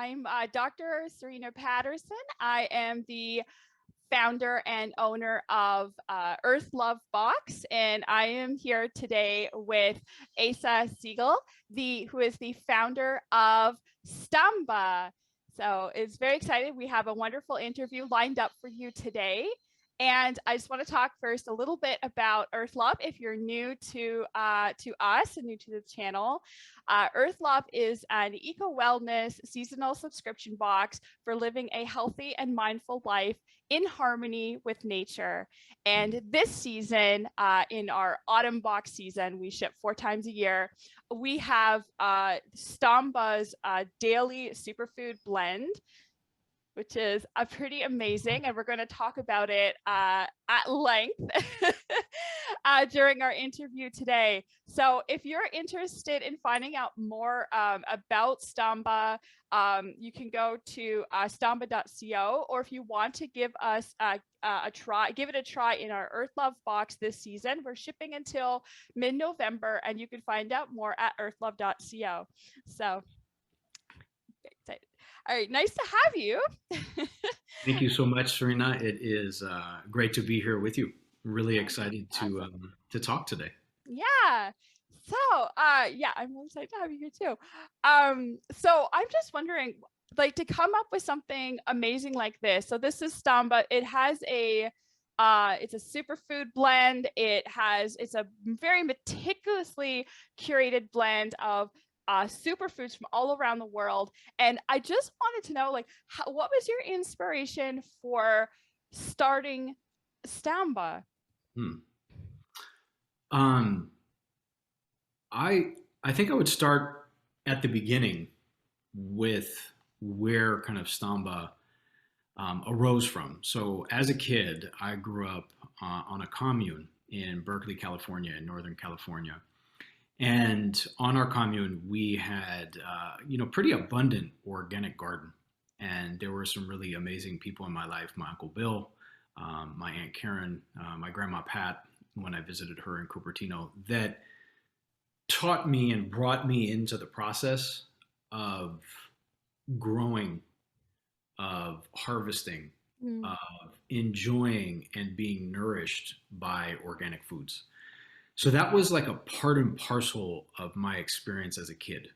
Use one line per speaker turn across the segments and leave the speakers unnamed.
I'm Dr. Serina Patterson. I am the founder and owner of Earth Love Box, and I am here today with Asa Siegel, who is the founder of STAMBA. So it's very exciting. We have a wonderful interview lined up for you today. And I just want to talk first a little bit about Earth Love. If you're new to us and new to the channel, Earth Love is an eco-wellness seasonal subscription box for living a healthy and mindful life in harmony with nature. And this season, in our autumn box season, we ship 4 times a year. We have STAMBA's daily superfood blend, which is pretty amazing. And we're going to talk about it at length during our interview today. So if you're interested in finding out more about STAMBA, you can go to stamba.co, or if you want to give us a try, give it a try in our Earth Love box this season. We're shipping until mid-November, and you can find out more at earthlove.co. So excited. All right, nice to have you.
Thank you so much, Serena. It is great to be here with you. Really excited to talk today.
Yeah. So, yeah, I'm really excited to have you here too. So I'm just wondering, like, to come up with something amazing like this. So this is STAMBA. It has it's a superfood blend. It's a very meticulously curated blend of superfoods from all around the world. And I just wanted to know, like, what was your inspiration for starting STAMBA?
Hmm. Um, I think I would start at the beginning with where kind of Stamba arose from. So as a kid, I grew up on a commune in Berkeley, California, in Northern California. And on our commune, we had, pretty abundant organic garden. And there were some really amazing people in my life, my Uncle Bill, my Aunt Karen, my Grandma Pat, when I visited her in Cupertino, that taught me and brought me into the process of growing, of harvesting,
Mm.
of enjoying and being nourished by organic foods. So that was like a part and parcel of my experience as a kid,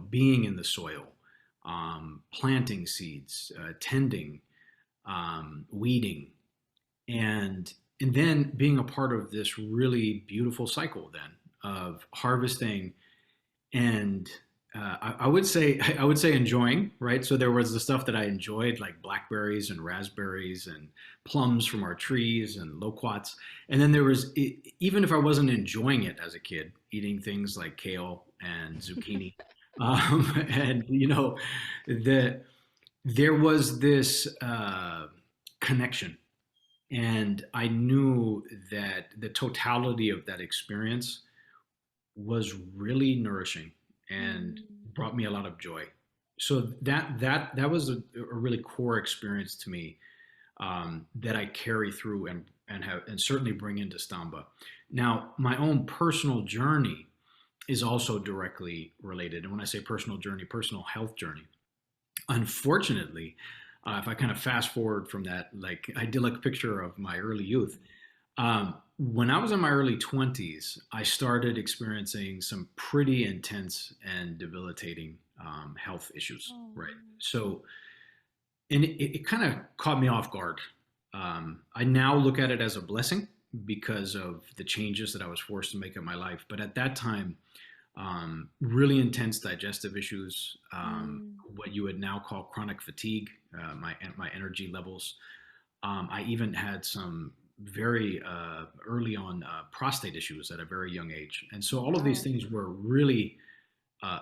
being in the soil, planting seeds, tending, weeding, and then being a part of this really beautiful cycle then of harvesting and I would say enjoying, right? So there was the stuff that I enjoyed, like blackberries and raspberries and plums from our trees and loquats, and then there was, even if I wasn't enjoying it as a kid, eating things like kale and zucchini, and the there was this connection, and I knew that the totality of that experience was really nourishing and
Mm.
brought me a lot of joy. So that was a really core experience to me, that I carry through and certainly bring into Stamba. Now, my own personal journey is also directly related. And when I say personal journey, personal health journey. Unfortunately, if I kind of fast forward from that, like idyllic picture of my early youth, when I was in my early 20s, I started experiencing some pretty intense and debilitating health issues,
Oh.
right? So, and it kind of caught me off guard. I now look at it as a blessing because of the changes that I was forced to make in my life. But at that time, really intense digestive issues,
Mm.
what you would now call chronic fatigue, my energy levels. I even had some very early on prostate issues at a very young age. And so all of these
Wow.
things were really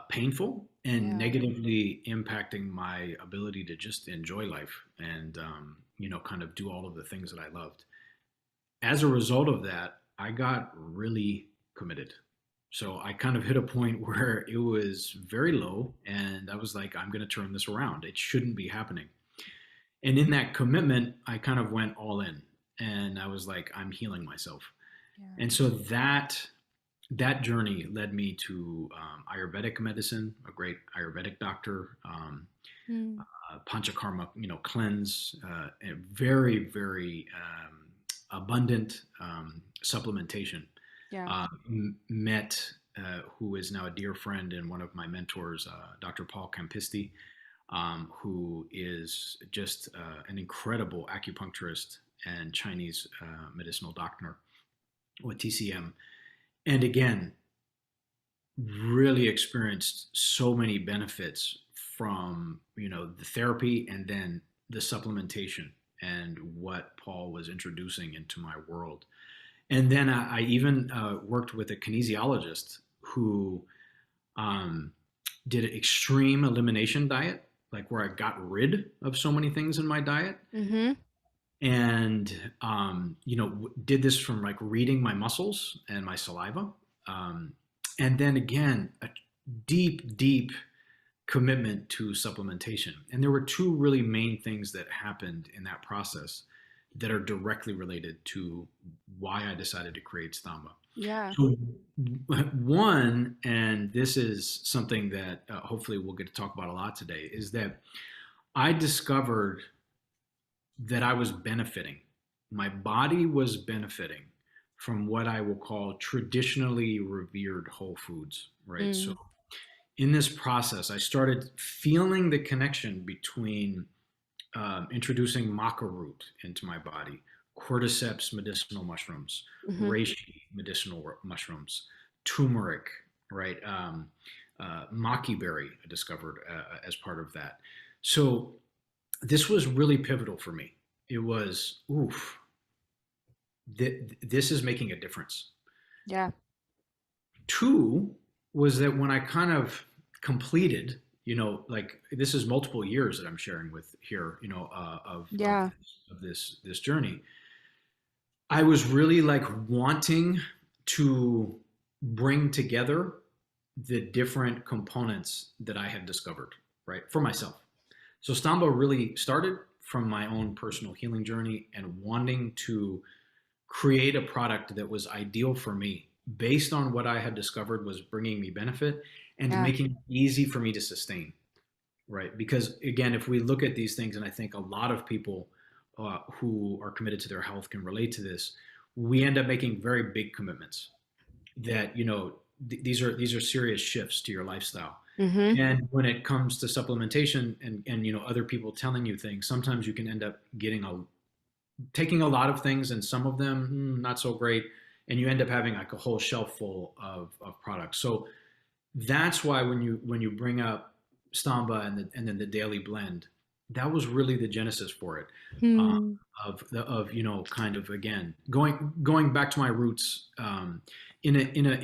painful and
Yeah.
negatively impacting my ability to just enjoy life and, kind of do all of the things that I loved. As a result of that, I got really committed. So I kind of hit a point where it was very low, and I was like, I'm going to turn this around. It shouldn't be happening. And in that commitment, I kind of went all in, and I was like, I'm healing myself.
Yeah.
And so that that journey led me to Ayurvedic medicine, a great Ayurvedic doctor,
Mm.
panchakarma, cleanse, a very, very abundant supplementation.
Yeah.
Met who is now a dear friend and one of my mentors, Dr. Paul Campisti, who is just an incredible acupuncturist and Chinese medicinal doctor with TCM. And again, really experienced so many benefits from the therapy and then the supplementation and what Paul was introducing into my world. And then I even worked with a kinesiologist who did an extreme elimination diet, like where I got rid of so many things in my diet.
Mm-hmm.
And did this from like reading my muscles and my saliva, and then again a deep commitment to supplementation. And there were two really main things that happened in that process that are directly related to why I decided to create STAMBA.
Yeah.
So one, and this is something that hopefully we'll get to talk about a lot today, is that I discovered that I was benefiting. My body was benefiting from what I will call traditionally revered whole foods, right? So in this process, I started feeling the connection between introducing maca root into my body, cordyceps medicinal mushrooms,
Mm-hmm.
reishi medicinal mushrooms, turmeric, right? Maki berry I discovered as part of that. So this was really pivotal for me. It was, oof, this is making a difference.
Yeah.
Two was that when I kind of completed, like this is multiple years that I'm sharing with here,
Yeah.
of this journey. I was really like wanting to bring together the different components that I had discovered, right, for myself. So STAMBA really started from my own personal healing journey and wanting to create a product that was ideal for me based on what I had discovered was bringing me benefit and
Yeah.
making it easy for me to sustain, right? Because again, if we look at these things, and I think a lot of people who are committed to their health can relate to this, we end up making very big commitments that, these are serious shifts to your lifestyle.
Mm-hmm.
And when it comes to supplementation and other people telling you things, sometimes you can end up taking a lot of things and some of them not so great, and you end up having like a whole shelf full of products. So that's why when you bring up STAMBA and then the daily blend, that was really the genesis for it. Uh,
Hmm.
of kind of again going back to my roots, in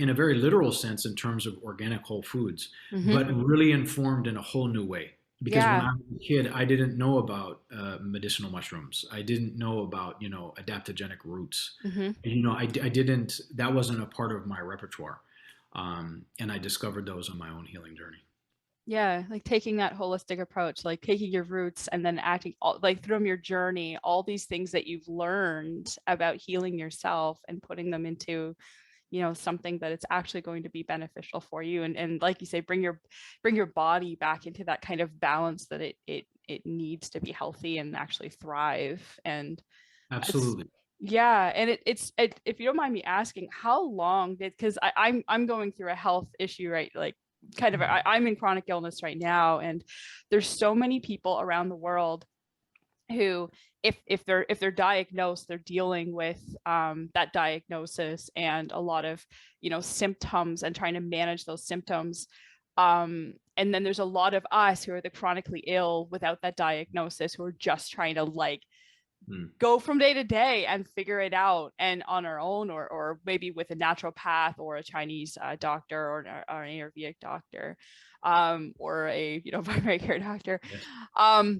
a very literal sense in terms of organic whole foods,
Mm-hmm.
but really informed in a whole new way. Because when
Yeah.
I was a kid, I didn't know about medicinal mushrooms. I didn't know about adaptogenic roots.
Mm-hmm.
I didn't. That wasn't a part of my repertoire, and I discovered those on my own healing journey.
Yeah, like taking that holistic approach, like taking your roots and then acting like through your journey, all these things that you've learned about healing yourself and putting them into, something that it's actually going to be beneficial for you. And like you say, bring your body back into that kind of balance that it needs to be healthy and actually thrive. And it's,
Absolutely.
yeah. And if you don't mind me asking, how long because I'm going through a health issue, right? Like kind of, I'm in chronic illness right now. And there's so many people around the world who, if they're diagnosed, they're dealing with that diagnosis and a lot of symptoms and trying to manage those symptoms. And then there's a lot of us who are the chronically ill without that diagnosis, who are just trying to like go from day to day and figure it out and on our own, or maybe with a naturopath or a Chinese doctor or an Ayurvedic doctor, or a primary care doctor.
Yes.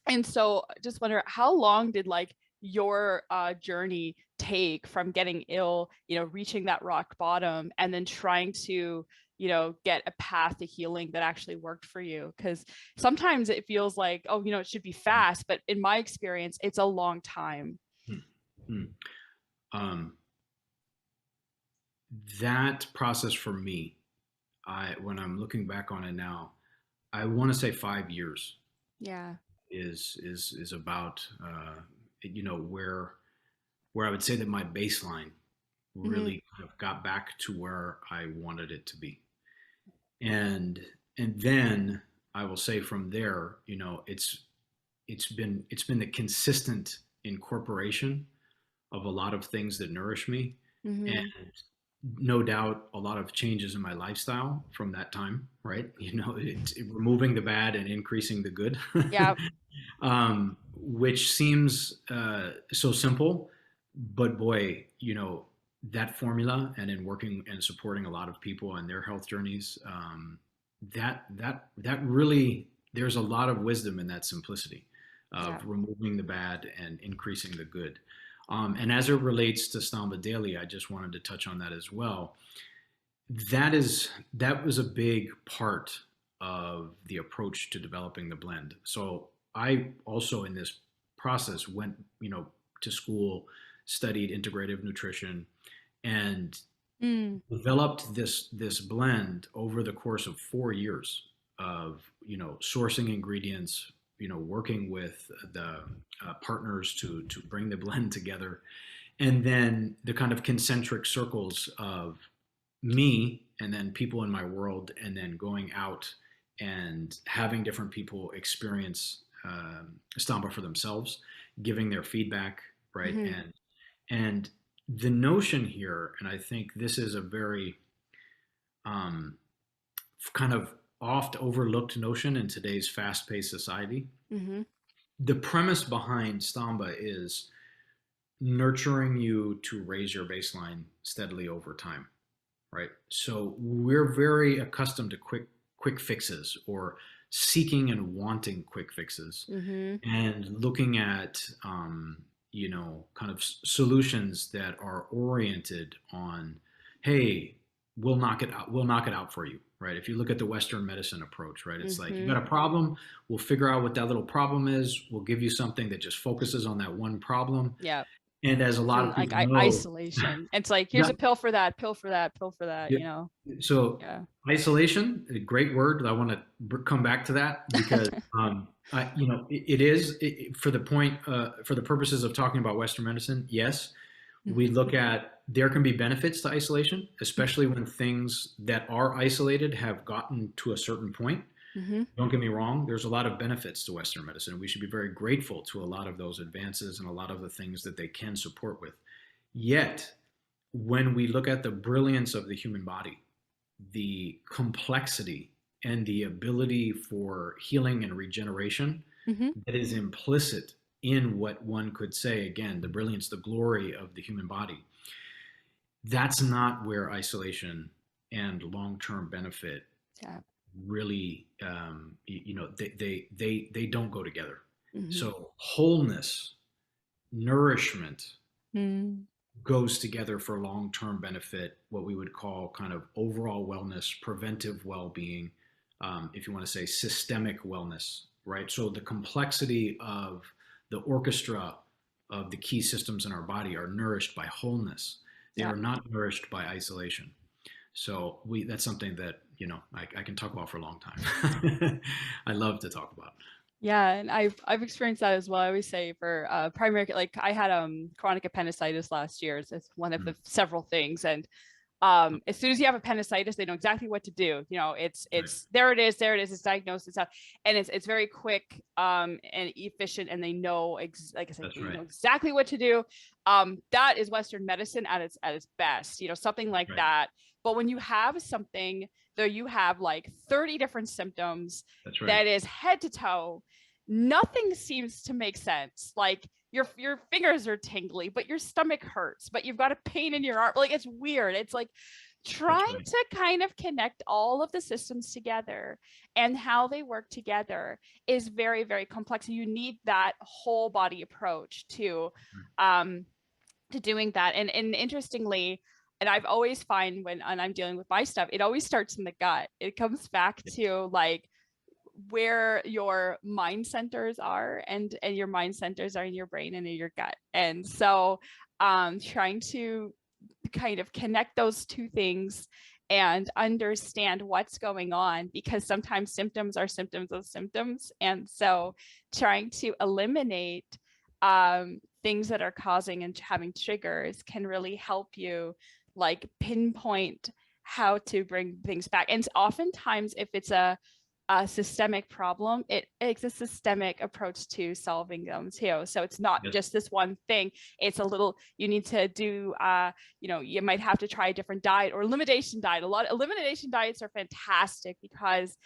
And so just wonder, how long did like your journey take from getting ill, reaching that rock bottom and then trying to get a path to healing that actually worked for you? Because sometimes it feels like, oh, it should be fast, but in my experience, it's a long time.
Mm. Um, that process for me, when I'm looking back on it now, I want to say 5 years
Yeah.
is about where I would say that my baseline
Hmm.
really kind of got back to where I wanted it to be. And and then I will say from there, it's been the consistent incorporation of a lot of things that nourish me, and
Hmm.
no doubt a lot of changes in my lifestyle from that time, right? Removing the bad and increasing the good.
Yeah.
Which seems so simple, but boy, that formula, and in working and supporting a lot of people on their health journeys, that really, there's a lot of wisdom in that simplicity of
Yeah.
removing the bad and increasing the good. And as it relates to Stamba Daily, I just wanted to touch on that as well. That was a big part of the approach to developing the blend. So I also in this process went, to school, studied integrative nutrition, and
Mm.
developed this blend over the course of 4 years of sourcing ingredients, working with the partners to bring the blend together, and then the kind of concentric circles of me and then people in my world, and then going out and having different people experience Stampa for themselves, giving their feedback, right?
Hmm.
And the notion here, and I think this is a very um, kind of oft overlooked notion in today's fast-paced society.
Hmm.
The premise behind Stamba is nurturing you to raise your baseline steadily over time, right? So we're very accustomed to quick fixes, or seeking and wanting quick fixes,
Hmm.
and looking at kind of solutions that are oriented on, hey, we'll knock it out for you, right? If you look at the Western medicine approach, right, it's like, you
Hmm.
got a problem, we'll figure out what that little problem is, we'll give you something that just focuses on that one problem.
Yeah.
And as a
It's
lot
in
of
like
people know,
isolation. It's like, here's
yeah,
a pill for that, pill for that, pill for that,
yeah. So
Yeah.
isolation, a great word. I want to come back to that because it is for the point, for the purposes of talking about Western medicine. Yes, we
Hmm.
look at, there can be benefits to isolation, especially when things that are isolated have gotten to a certain point.
Hmm.
Don't get me wrong, there's a lot of benefits to Western medicine. We should be very grateful to a lot of those advances and a lot of the things that they can support with. Yet, when we look at the brilliance of the human body, the complexity and the ability for healing and regeneration
Hmm.
that is implicit in what one could say, again, the brilliance, the glory of the human body, that's not where isolation and long-term benefit
Yeah.
really, they don't go together.
Hmm.
So wholeness, nourishment,
Mm.
goes together for long-term benefit, what we would call kind of overall wellness, preventive well-being, if you want to say systemic wellness, right? So the complexity of the orchestra of the key systems in our body are nourished by wholeness. They
Yeah.
are not nourished by isolation. So that's something that, I can talk about for a long time. I love to talk about.
Yeah, and I've experienced that as well. I always say for primary, like I had chronic appendicitis last year. So it's one of
Mm,
the several things, and as soon as you have appendicitis, they know exactly what to do.
right.
It's there it is, it's diagnosed, it's out, and it's very quick and efficient, and they know like I said,
That's
they
right.
know exactly what to do. That is Western medicine at its best, something like
Right.
that. But when you have something there, you have like 30 different symptoms
That's right.
that is head to toe, nothing seems to make sense. Like your fingers are tingly, but your stomach hurts, but you've got a pain in your arm. Like it's weird. It's like
That's
trying
right.
to kind of connect all of the systems together and how they work together is very, very complex. You need that whole body approach um to doing that. And interestingly, and I've always find when I'm dealing with my stuff, it always starts in the gut. It comes back
Yeah.
to like where your mind centers are, and your mind centers are in your brain and in your gut. And so trying to kind of connect those two things and understand what's going on, because sometimes symptoms are symptoms of symptoms. And so trying to eliminate things that are causing and having triggers can really help you like pinpoint how to bring things back. And oftentimes if it's a systemic problem, it's a systemic approach to solving them too. So it's not just this one thing. It's a little, you need to do, you might have to try a different diet or elimination diet. Elimination diets are fantastic because,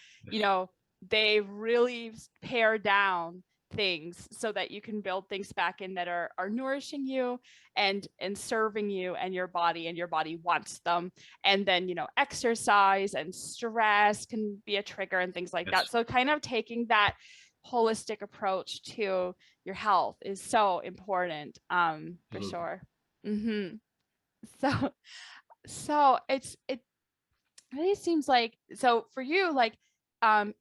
they really pare down things so that you can build things back in that are nourishing you and serving you and your body wants them. And then exercise and stress can be a trigger and things like that. So kind of taking that holistic approach to your health is so important, for sure. So it really seems like, so for you, like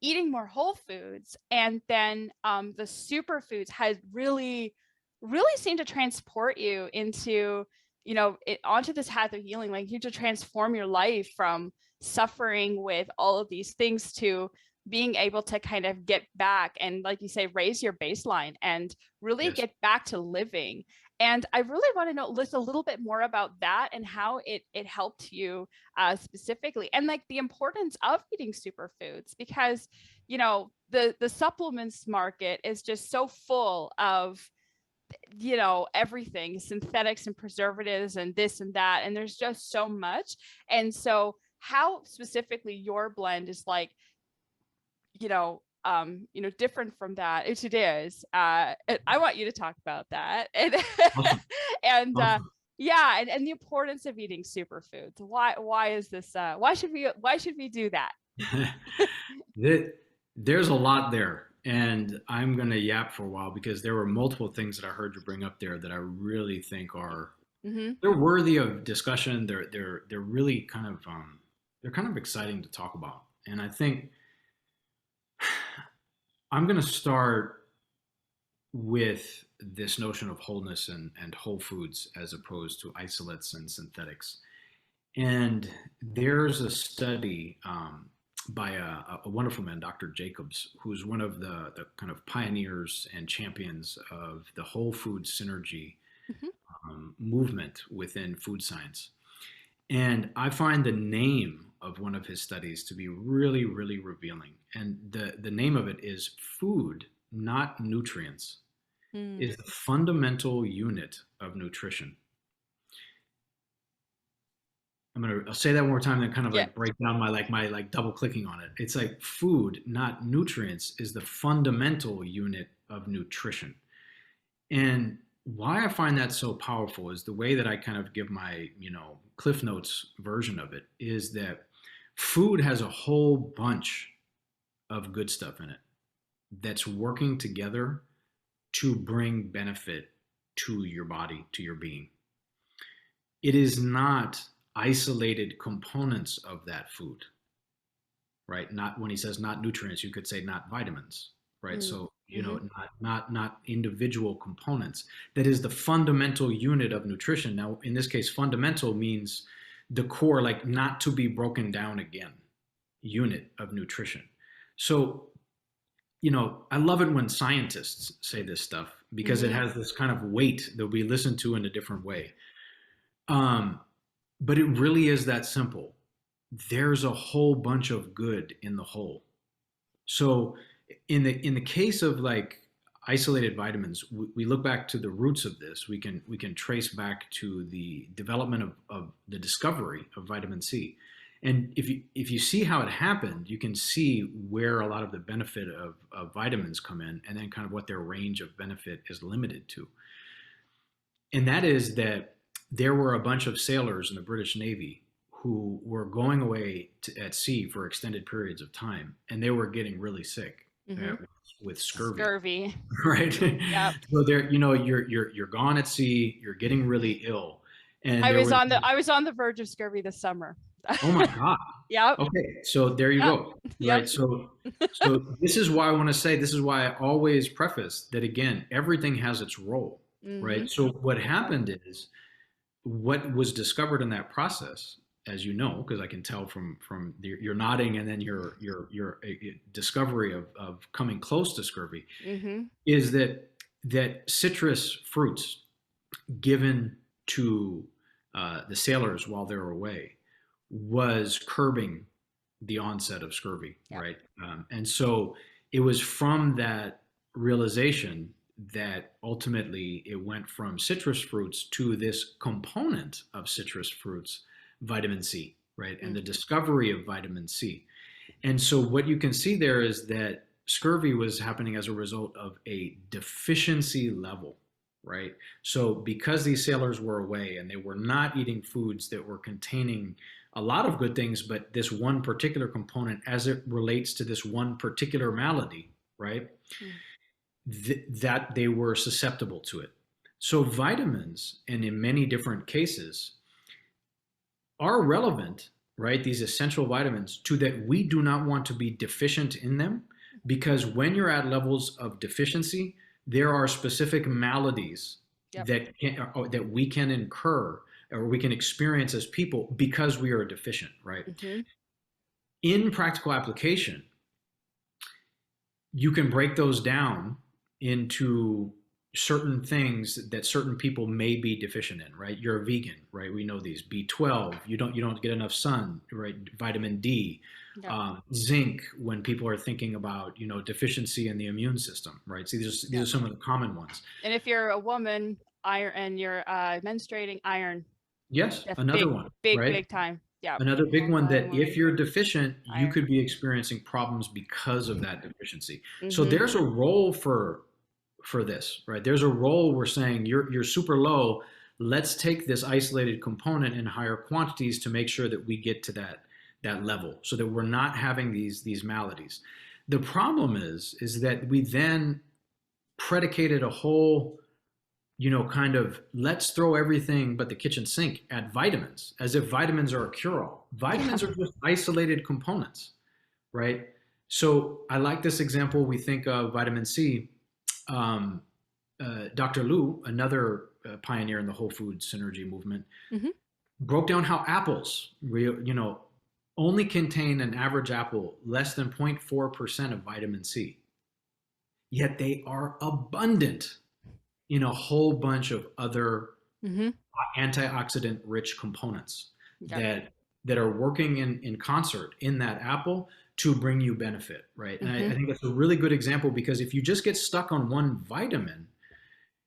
eating more whole foods and then the superfoods has really seemed to transport you into, onto this path of healing. Like you to transform your life from suffering with all of these things to being able to kind of get back and, like you say, raise your baseline and really get back to living. And I really want to know a little bit more about that and how it helped you specifically, and like the importance of eating superfoods, because the supplements market is just so full of everything, synthetics and preservatives and this and that, and there's just so much. And so how specifically your blend is like different from that, it is. I want you to talk about that. And
Awesome.
and
Awesome.
and the importance of eating superfoods. Why is this? Why should we do that?
There's a lot there, and I'm going to yap for a while because there were multiple things that I heard you bring up there that I really think are they're worthy of discussion. They're really kind of they're kind of exciting to talk about, and I think I'm going to start with this notion of wholeness and whole foods as opposed to isolates and synthetics. And there's a study by a wonderful man, Dr. Jacobs, who's one of the kind of pioneers and champions of the whole food synergy movement within food science. And I find the name of one of his studies to be really, really revealing. And the name of it is Food, Not Nutrients, is the fundamental unit of nutrition. I'll say that one more time and kind of like break down my double clicking on it. It's like food, not nutrients, is the fundamental unit of nutrition. And why I find that so powerful is the way that I kind of give my, Cliff Notes version of it is that food has a whole bunch of good stuff in it that's working together to bring benefit to your body, to your being. It is not isolated components of that food, right? Not when he says not nutrients, you could say not vitamins, right? So, not individual components. That is the fundamental unit of nutrition. Now, in this case, fundamental means the core, like not to be broken down again, unit of nutrition. So, I love it when scientists say this stuff because it has this kind of weight that we listen to in a different way. But it really is that simple. There's a whole bunch of good in the whole. So in the case of like isolated vitamins, we look back to the roots of this. We can trace back to the development of the discovery of vitamin C. And if you see how it happened, you can see where a lot of the benefit of vitamins come in, and then kind of what their range of benefit is limited to. And that is that there were a bunch of sailors in the British Navy who were going away at sea for extended periods of time, and they were getting really sick with scurvy. Right?
Yep.
So you're gone at sea, you're getting really ill. And
I was on the verge of scurvy this summer.
Oh my God.
Yep.
Okay. So there you go. Right.
Yep.
So this is why I want to say, this is why I always preface that again, everything has its role, right? So what happened is what was discovered in that process, as you know, because I can tell from your nodding and then your discovery of coming close to scurvy,
Mm-hmm.
is that citrus fruits given to the sailors while they were away was curbing the onset of scurvy,
Yeah.
right? And so it was from that realization that ultimately it went from citrus fruits to this component of citrus fruits, vitamin C, right? And the discovery of vitamin C. And so what you can see there is that scurvy was happening as a result of a deficiency level, right? So because these sailors were away and they were not eating foods that were containing a lot of good things, but this one particular component as it relates to this one particular malady, right? That they were susceptible to it. So vitamins, and in many different cases, are relevant, right? These essential vitamins, to that we do not want to be deficient in them, because when you're at levels of deficiency, there are specific maladies that we can incur or we can experience as people because we are deficient, right? In practical application, you can break those down into certain things that certain people may be deficient in, right? You're a vegan, right? We know these. B12, you don't get enough sun, right? Vitamin D, zinc, when people are thinking about, deficiency in the immune system, right? See, these are some of the common ones.
And if you're a woman, iron, and you're menstruating, iron.
Yes, another one, right?
Big time. Yeah.
Another big one that if you're deficient, you could be experiencing problems because of that deficiency. So there's a role for this, right? There's a role we're saying you're super low. Let's take this isolated component in higher quantities to make sure that we get to that level so that we're not having these maladies. The problem is that we then predicated a whole kind of let's throw everything but the kitchen sink at vitamins, as if vitamins are a cure-all. Vitamins are just isolated components, right? So I like this example. We think of vitamin C. Dr. Liu, another pioneer in the whole food synergy movement, broke down how apples, only contain an average apple less than 0.4% of vitamin C. Yet they are abundant in a whole bunch of other antioxidant-rich components that are working in concert in that apple to bring you benefit, right? And I think that's a really good example, because if you just get stuck on one vitamin,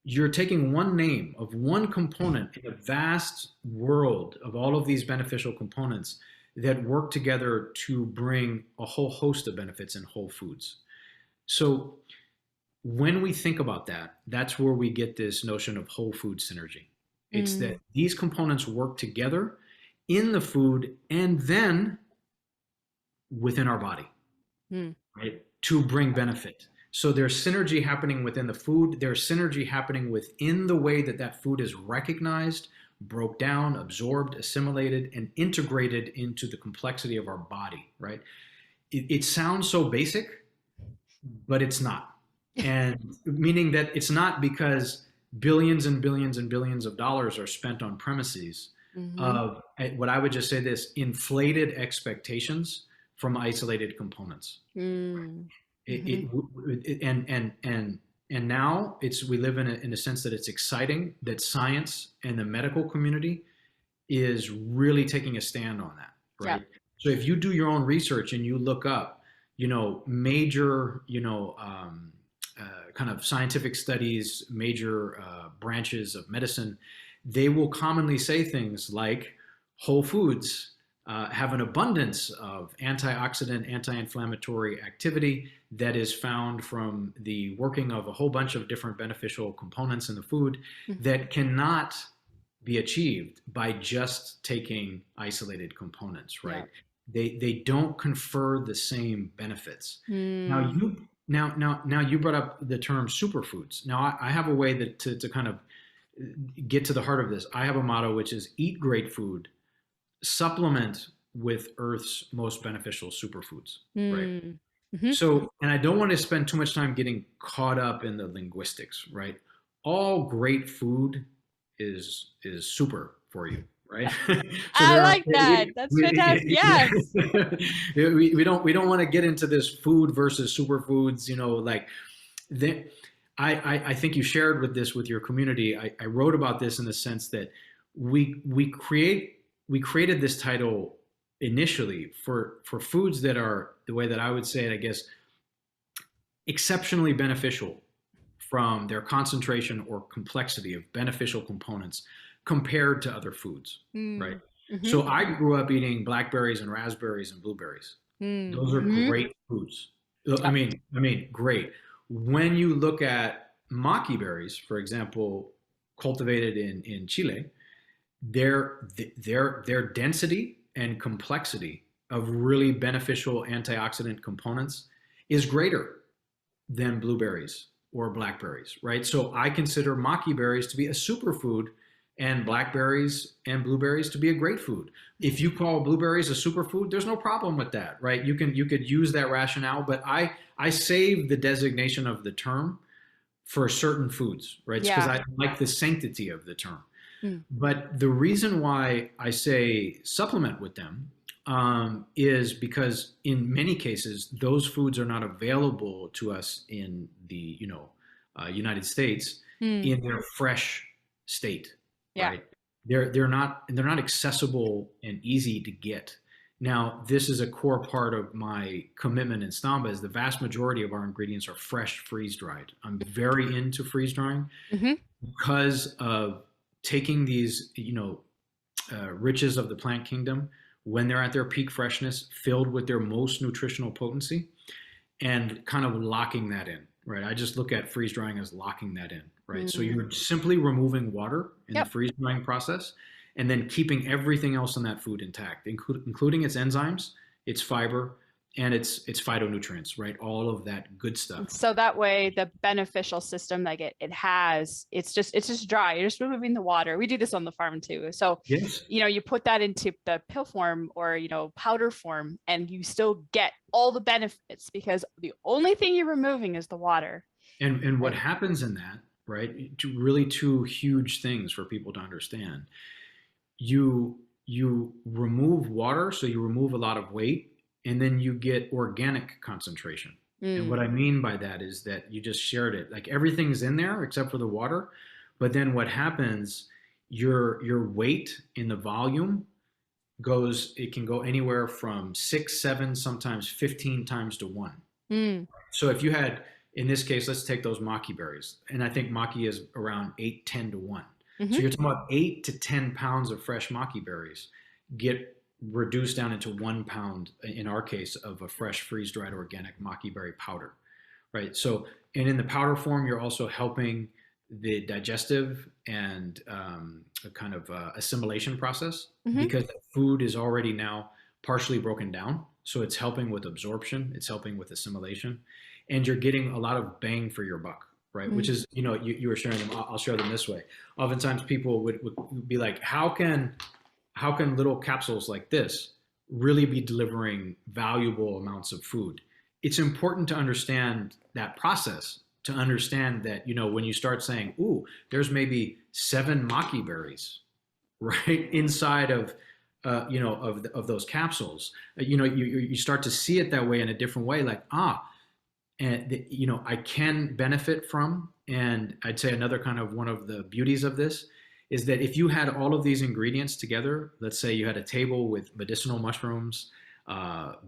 you're taking one name of one component in a vast world of all of these beneficial components that work together to bring a whole host of benefits in whole foods. So when we think about that, that's where we get this notion of whole food synergy. It's that these components work together in the food and then within our body, right, to bring benefit. So there's synergy happening within the food. There's synergy happening within the way that food is recognized, broke down, absorbed, assimilated, and integrated into the complexity of our body, right? It sounds so basic, but it's not. And meaning that it's not because billions and billions and billions of dollars are spent on premises of what I would just say this, inflated expectations from isolated components. And now we live in a sense that it's exciting that science and the medical community is really taking a stand on that, right? So if you do your own research and you look up, major, kind of scientific studies, major branches of medicine, they will commonly say things like whole foods have an abundance of antioxidant, anti-inflammatory activity that is found from the working of a whole bunch of different beneficial components in the food that cannot be achieved by just taking isolated components, right? They don't confer the same benefits. Now you brought up the term superfoods. Now I have a way that to kind of get to the heart of this. I have a motto, which is eat great food, supplement with Earth's most beneficial superfoods, right? So, and I don't want to spend too much time getting caught up in the linguistics, right? All great food is super for you, right? So
I
there are
like that. That's fantastic. Yes.
we don't want to get into this food versus superfoods, you know, like the, I think you shared with this with your community. I wrote about this in the sense that we created this title initially for foods that are, the way that I would say it, I guess, exceptionally beneficial from their concentration or complexity of beneficial components compared to other foods, right?
Mm-hmm.
So I grew up eating blackberries and raspberries and blueberries. Those are
Mm-hmm.
great foods. I mean, great. When you look at maqui berries, for example, cultivated in Chile, their density and complexity of really beneficial antioxidant components is greater than blueberries or blackberries, right? So I consider maqui berries to be a superfood and blackberries and blueberries to be a great food. If you call blueberries a superfood, there's no problem with that, right? You could use that rationale, but I save the designation of the term for certain foods, right? Because
Yeah.
I like the sanctity of the term.
Mm.
But the reason why I say supplement with them is because in many cases those foods are not available to us in the United States
Mm.
in their fresh state,
Yeah.
right? They're not accessible and easy to get. Now, this is a core part of my commitment in STAMBA is the vast majority of our ingredients are fresh freeze dried. I'm very into freeze drying
Mm-hmm.
because of taking these, riches of the plant kingdom when they're at their peak freshness, filled with their most nutritional potency, and kind of locking that in, right? I just look at freeze drying as locking that in, right? So
Mm.
you're simply removing water in the
Yep.
freeze drying process and then keeping everything else in that food intact, including its enzymes, its fiber, and its phytonutrients, right? All of that good stuff.
So that way the beneficial system like it has, it's just dry. You're just removing the water. We do this on the farm too. So,
Yes.
you put that into the pill form or, powder form, and you still get all the benefits because the only thing you're removing is the water.
And what
Right.
happens in that, right? Really two huge things for people to understand. You remove water, so you remove a lot of weight, and then you get organic concentration. And
Mm.
what I mean by that is that you just shared it. Like everything's in there except for the water, but then what happens, your weight in the volume it can go anywhere from 6, 7, sometimes 15 times to 1.
Mm.
So if you had, in this case, let's take those maqui berries, and I think maqui is around 8, 10 to 1.
Mm-hmm.
So you're talking about 8 to 10 pounds of fresh maqui berries get reduced down into 1 pound, in our case, of a fresh freeze-dried organic maqui berry powder, right? So, and in the powder form, you're also helping the digestive and a kind of assimilation process
Mm-hmm.
because the food is already now partially broken down. So it's helping with absorption, it's helping with assimilation, and you're getting a lot of bang for your buck, right?
Mm.
Which is, you were sharing them. I'll share them this way. Oftentimes people would be like, how can little capsules like this really be delivering valuable amounts of food? It's important to understand that process, to understand that, when you start saying, ooh, there's maybe 7 maqui berries, right, inside of, of those capsules, you start to see it that way in a different way, like, and I can benefit from. And I'd say another kind of one of the beauties of this is that if you had all of these ingredients together, let's say you had a table with medicinal mushrooms,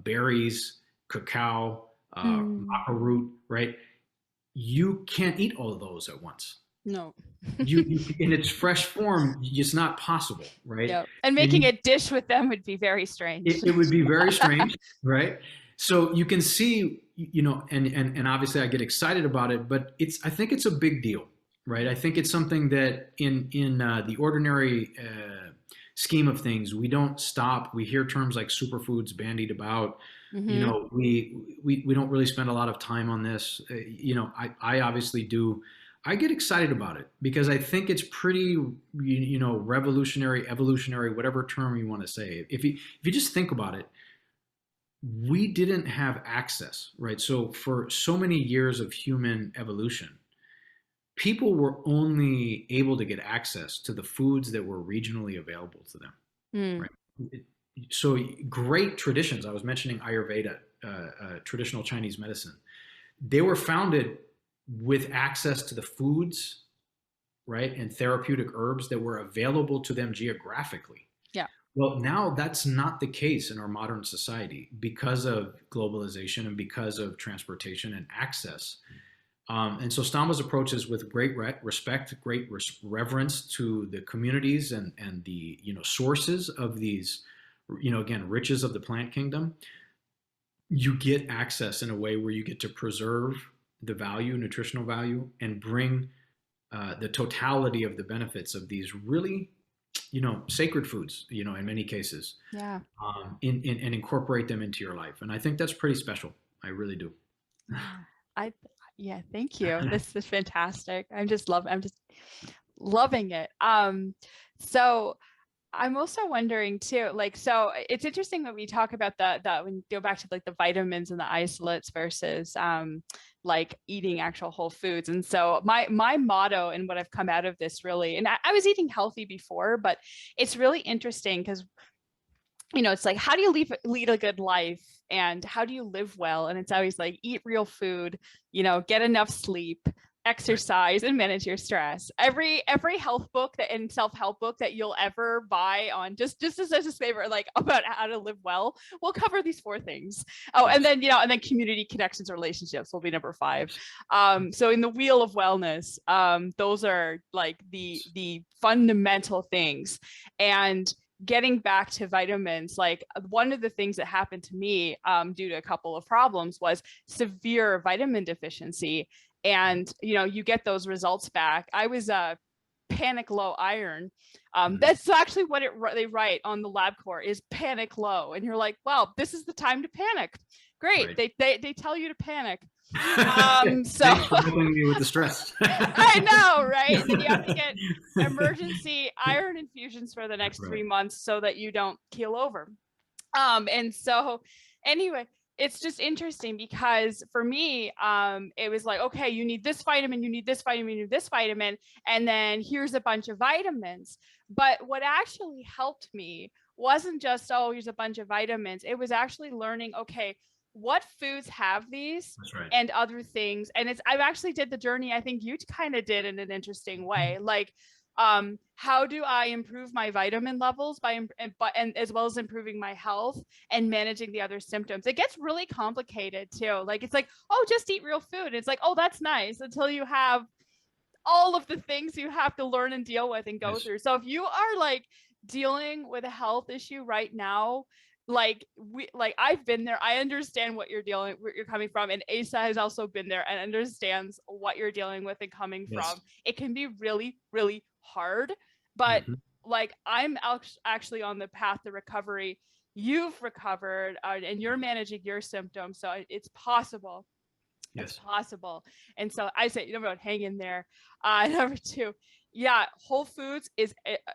berries, cacao, maca root, right? You can't eat all of those at once.
No.
You in its fresh form, it's not possible, right?
Yep. And
And
making a dish with them would be very strange.
it would be very strange, right? So you can see, and obviously I get excited about it, but I think it's a big deal, right? I think it's something that in the ordinary scheme of things, we don't stop. We hear terms like superfoods bandied about.
Mm-hmm.
We don't really spend a lot of time on this. I obviously do. I get excited about it because I think it's pretty, revolutionary, evolutionary, whatever term you want to say. If you just think about it, we didn't have access, right? So for so many years of human evolution, people were only able to get access to the foods that were regionally available to them,
Mm,
right? It- so great traditions. I was mentioning Ayurveda, traditional Chinese medicine. They were founded with access to the foods, right, and therapeutic herbs that were available to them geographically.
yeah.
Well, now that's not the case in our modern society because of globalization and because of transportation and access. And so Stamba's approach is with great respect, great reverence to the communities and the sources of these, again, riches of the plant kingdom. You get access in a way where you get to preserve the value, nutritional value, and bring the totality of the benefits of these really, sacred foods, in many cases,
Yeah.
and incorporate them into your life. And I think that's pretty special. I really do.
Yeah. I yeah, thank you. This is fantastic. I'm just loving it. So I'm also wondering too, like, so it's interesting when we talk about when you go back to like the vitamins and the isolates versus like eating actual whole foods. And so my motto and what I've come out of this really, and I was eating healthy before, but it's really interesting because it's like, how do you lead a good life and how do you live well? And it's always like, eat real food, get enough sleep,
Right.
exercise, and manage your stress. Every health book and self-help book that you'll ever buy on just as a disclaimer, like about how to live well, will cover these four things. Oh, and
Yes.
then, and then community connections and relationships will be number 5. So in the wheel of wellness, those are like the fundamental things. And getting back to vitamins, like one of the things that happened to me due to a couple of problems was severe vitamin deficiency. And, you get those results back. I was panic low iron.
Mm.
That's actually what they write on the LabCorp is panic low. And you're like, well, this is the time to panic. Great.
Right.
They tell you to panic. So
Thanks for helping me with the stress.
I know, right? And then you have to get emergency iron infusions for the next
Right.
3 months so that you don't keel over. And so anyway, it's just interesting because for me, it was like, okay, you need this vitamin, you need this vitamin, you need this vitamin, and then here's a bunch of vitamins. But what actually helped me wasn't just, oh, here's a bunch of vitamins. It was actually learning, okay, what foods have these
That's right.
and other things. And I've actually did the journey I think you kind of did in an interesting way. Like, how do I improve my vitamin levels and as well as improving my health and managing the other symptoms? It gets really complicated too. Like, it's like, oh, just eat real food. It's like, oh, that's nice until you have all of the things you have to learn and deal with and go
Yes.
through. So if you are like dealing with a health issue right now, like I've been there, I understand where you're coming from, and Asa has also been there and understands what you're dealing with and coming
Yes.
from. It can be really, really hard, but
Hmm.
like I'm actually on the path to recovery. You've recovered, and you're managing your symptoms, so it's possible. It's
Yes.
possible. And so I say, number one, hang in there. Number 2, yeah, whole foods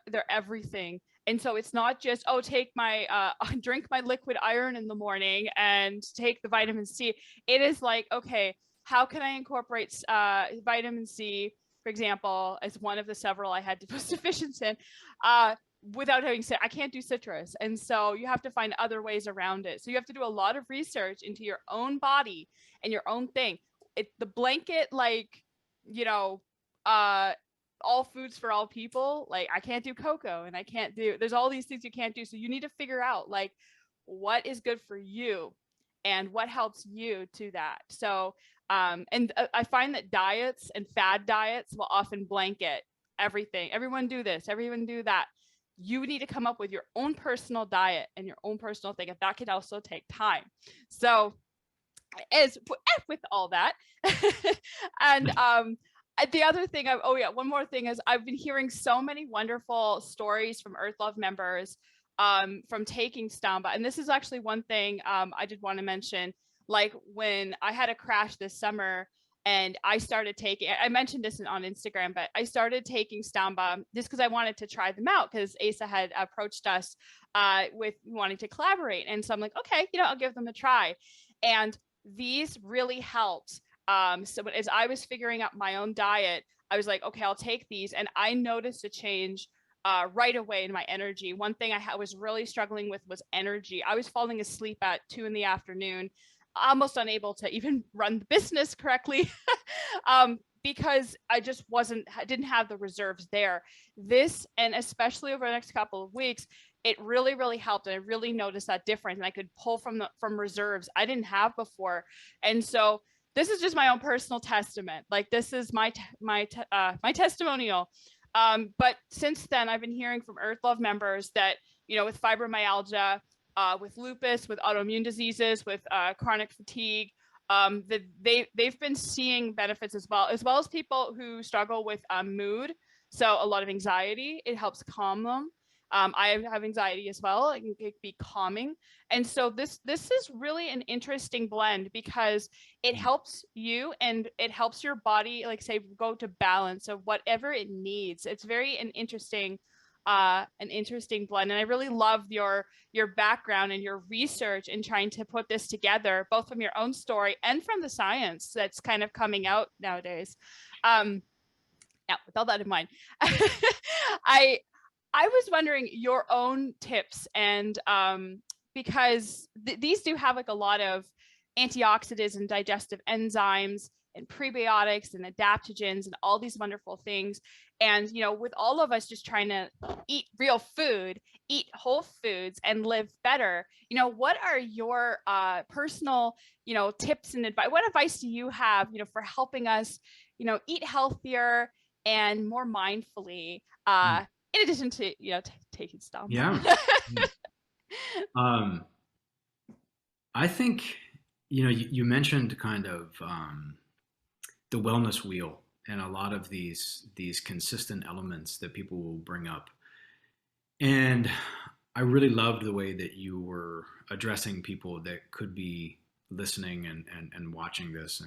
they're everything. And so it's not just, oh, take my drink my liquid iron in the morning and take the vitamin C. It is like, okay, how can I incorporate vitamin C, for example, as one of the several I had deficiency in, without having said, I can't do citrus. And so you have to find other ways around it. So you have to do a lot of research into your own body and your own thing. The blanket, like, you know, uh, all foods for all people, like I can't do cocoa and I can't do, there's all these things you can't do. So you need to figure out like what is good for you and what helps you to that. So, and I find that diets and fad diets will often blanket everything. Everyone do this, everyone do that. You need to come up with your own personal diet and your own personal thing. And that can also take time. So, as with all that, and the other thing, one more thing is I've been hearing so many wonderful stories from Earth Love members from taking Stamba, and this is actually one thing I did want to mention. Like when I had a crash this summer, and I started taking, I mentioned this on Instagram, but I started taking Stamba just because I wanted to try them out because Asa had approached us with wanting to collaborate, and so I'm like, okay, I'll give them a try, and these really helped. So as I was figuring out my own diet, I was like, okay, I'll take these. And I noticed a change right away in my energy. One thing I was really struggling with was energy. I was falling asleep at 2 p.m, almost unable to even run the business correctly. Because I just didn't have the reserves there. This, and especially over the next couple of weeks, it really, really helped. And I really noticed that difference. And I could pull from reserves I didn't have before. And so this is just my own personal testament. Like, this is my testimonial. But since then, I've been hearing from Earth Love members that, with fibromyalgia, with lupus, with autoimmune diseases, with chronic fatigue, that they've been seeing benefits as well as people who struggle with mood. So a lot of anxiety, it helps calm them. I have anxiety as well. It can be calming. And so this is really an interesting blend because it helps you and it helps your body, like say, go to balance of whatever it needs. It's an interesting blend. And I really love your background and your research in trying to put this together, both from your own story and from the science that's kind of coming out nowadays. Now, with all that in mind, I was wondering your own tips, and because these do have like a lot of antioxidants and digestive enzymes and prebiotics and adaptogens and all these wonderful things. And, with all of us just trying to eat real food, eat whole foods, and live better, what are your personal, tips and advice? What advice do you have, for helping us, eat healthier and more mindfully, in addition to, taking STAMBA?
Yeah. I think, you mentioned kind of the wellness wheel and a lot of these consistent elements that people will bring up. And I really loved the way that you were addressing people that could be listening and watching this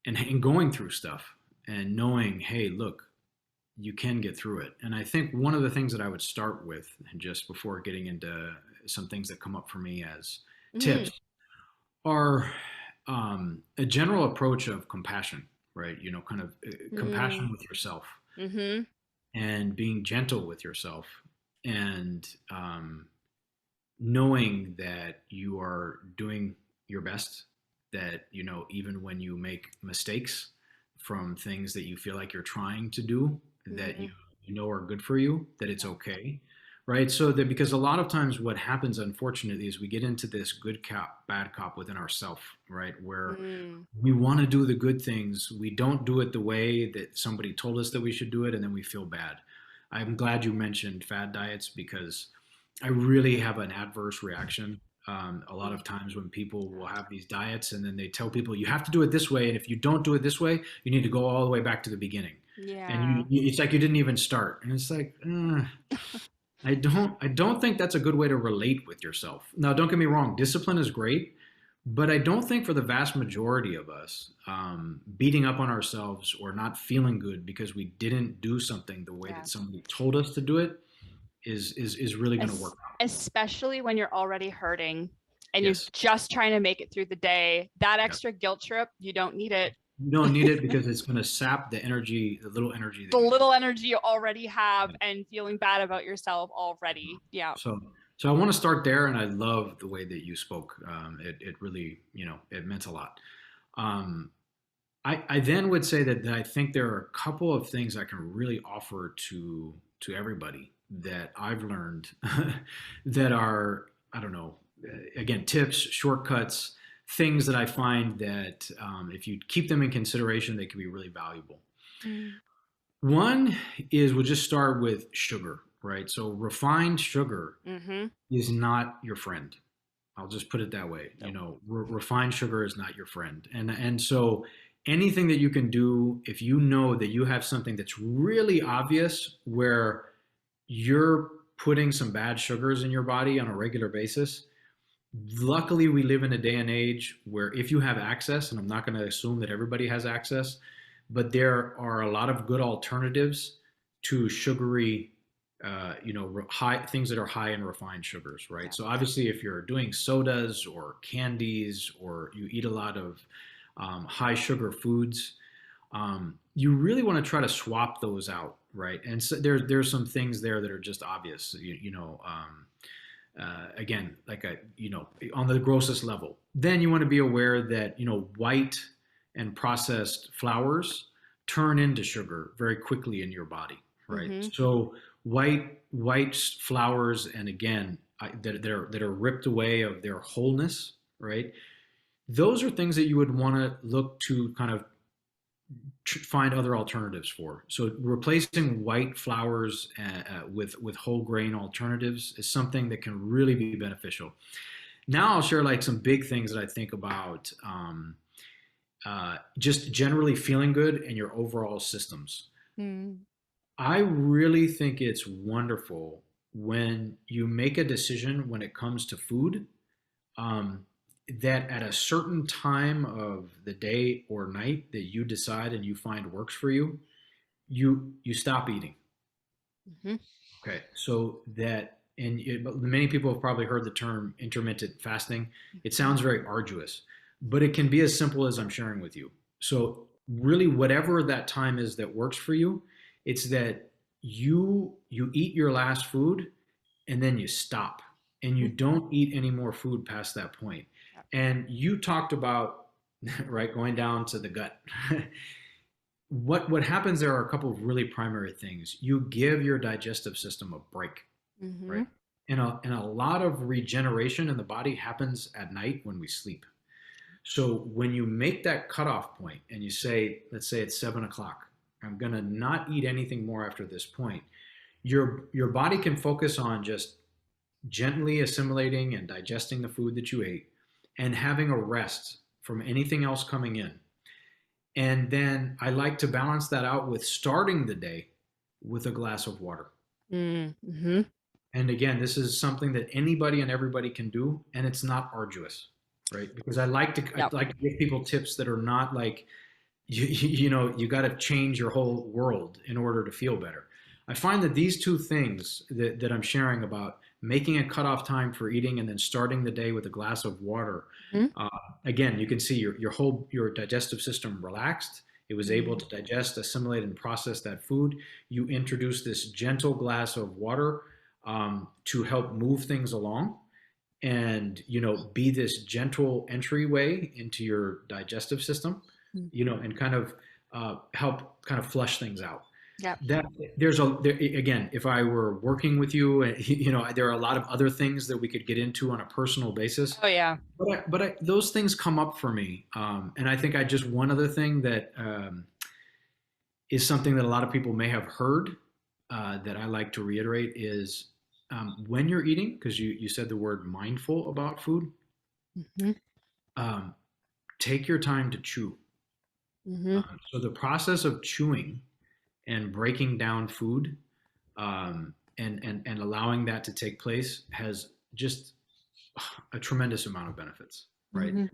and going through stuff and knowing, hey, look, you can get through it. And I think one of the things that I would start with, and just before getting into some things that come up for me as tips, are a general approach of compassion, right? Kind of compassion with yourself and being gentle with yourself, and knowing that you are doing your best, that, even when you make mistakes from things that you feel like you're trying to do, that you know are good for you, that it's okay, right? So that, because a lot of times what happens, unfortunately, is we get into this good cop, bad cop within ourselves, right? Where we want to do the good things, we don't do it the way that somebody told us that we should do it, and then we feel bad. I'm glad you mentioned fad diets, because I really have an adverse reaction. A lot of times when people will have these diets and then they tell people you have to do it this way, and if you don't do it this way, you need to go all the way back to the beginning. And it's like you didn't even start, and it's like, I don't think that's a good way to relate with yourself. Now, don't get me wrong, discipline is great, but I don't think for the vast majority of us, beating up on ourselves or not feeling good because we didn't do something the way that somebody told us to do it is really going to work out.
Especially when you're already hurting and you're just trying to make it through the day. That extra guilt trip, you don't need it.
You don't need it, because it's going to sap the energy, the little energy
you already have, and feeling bad about yourself already. Yeah.
So I want to start there, and I love the way that you spoke. It really, it meant a lot. I then would say that I think there are a couple of things I can really offer to everybody that I've learned that are, I don't know, again, tips, shortcuts, things that I find that if you keep them in consideration, they can be really valuable. One is, we'll just start with sugar, right? So refined sugar is not your friend. I'll just put it that way. Refined sugar is not your friend. And so anything that you can do, if you know that you have something that's really obvious where you're putting some bad sugars in your body on a regular basis, luckily we live in a day and age where if you have access, and I'm not going to assume that everybody has access, but there are a lot of good alternatives to sugary, high things that are high in refined sugars, right? So obviously if you're doing sodas or candies, or you eat a lot of high sugar foods, you really want to try to swap those out, right? And so there's some things there that are just obvious, again, like on the grossest level. Then you want to be aware that white and processed flours turn into sugar very quickly in your body, right?
Mm-hmm.
So white flours, and again, that are ripped away of their wholeness, right? Those are things that you would want to look to kind of find other alternatives for. So replacing white flours with whole grain alternatives is something that can really be beneficial. Now I'll share like some big things that I think about, just generally feeling good in your overall systems.
Mm.
I really think it's wonderful when you make a decision when it comes to food, um, that at a certain time of the day or night that you decide and you find works for you, you stop eating.
Mm-hmm.
Okay, so that, and many people have probably heard the term intermittent fasting. It sounds very arduous, but it can be as simple as I'm sharing with you. So really, whatever that time is that works for you, it's that you eat your last food and then you stop and you don't eat any more food past that point. And you talked about right going down to the gut. What happens there are a couple of really primary things. You give your digestive system a break,
Mm-hmm.
right? And a lot of regeneration in the body happens at night when we sleep. So when you make that cutoff point and you say, let's say it's 7 o'clock, I'm gonna not eat anything more after this point, your body can focus on just gently assimilating and digesting the food that you ate and having a rest from anything else coming in. And then I like to balance that out with starting the day with a glass of water.
Mm-hmm.
And again, this is something that anybody and everybody can do, and it's not arduous, right? Because I
Yep.
like to give people tips that are not like you got to change your whole world in order to feel better. I find that these two things that I'm sharing about making a cutoff time for eating and then starting the day with a glass of water,
Mm-hmm.
uh, again, you can see your digestive system relaxed. It was able to digest, assimilate, and process that food. You introduce this gentle glass of water, to help move things along, and be this gentle entryway into your digestive system, and kind of help kind of flush things out.
Yep.
That again, if I were working with you, there are a lot of other things that we could get into on a personal basis,
Oh yeah.
but those things come up for me, and I think one other thing that, is something that a lot of people may have heard, that I like to reiterate is, when you're eating, because you said the word mindful about food,
Mm-hmm.
um, take your time to chew.
Mm-hmm.
So the process of chewing and breaking down food, and allowing that to take place has just a tremendous amount of benefits, right?
Mm-hmm.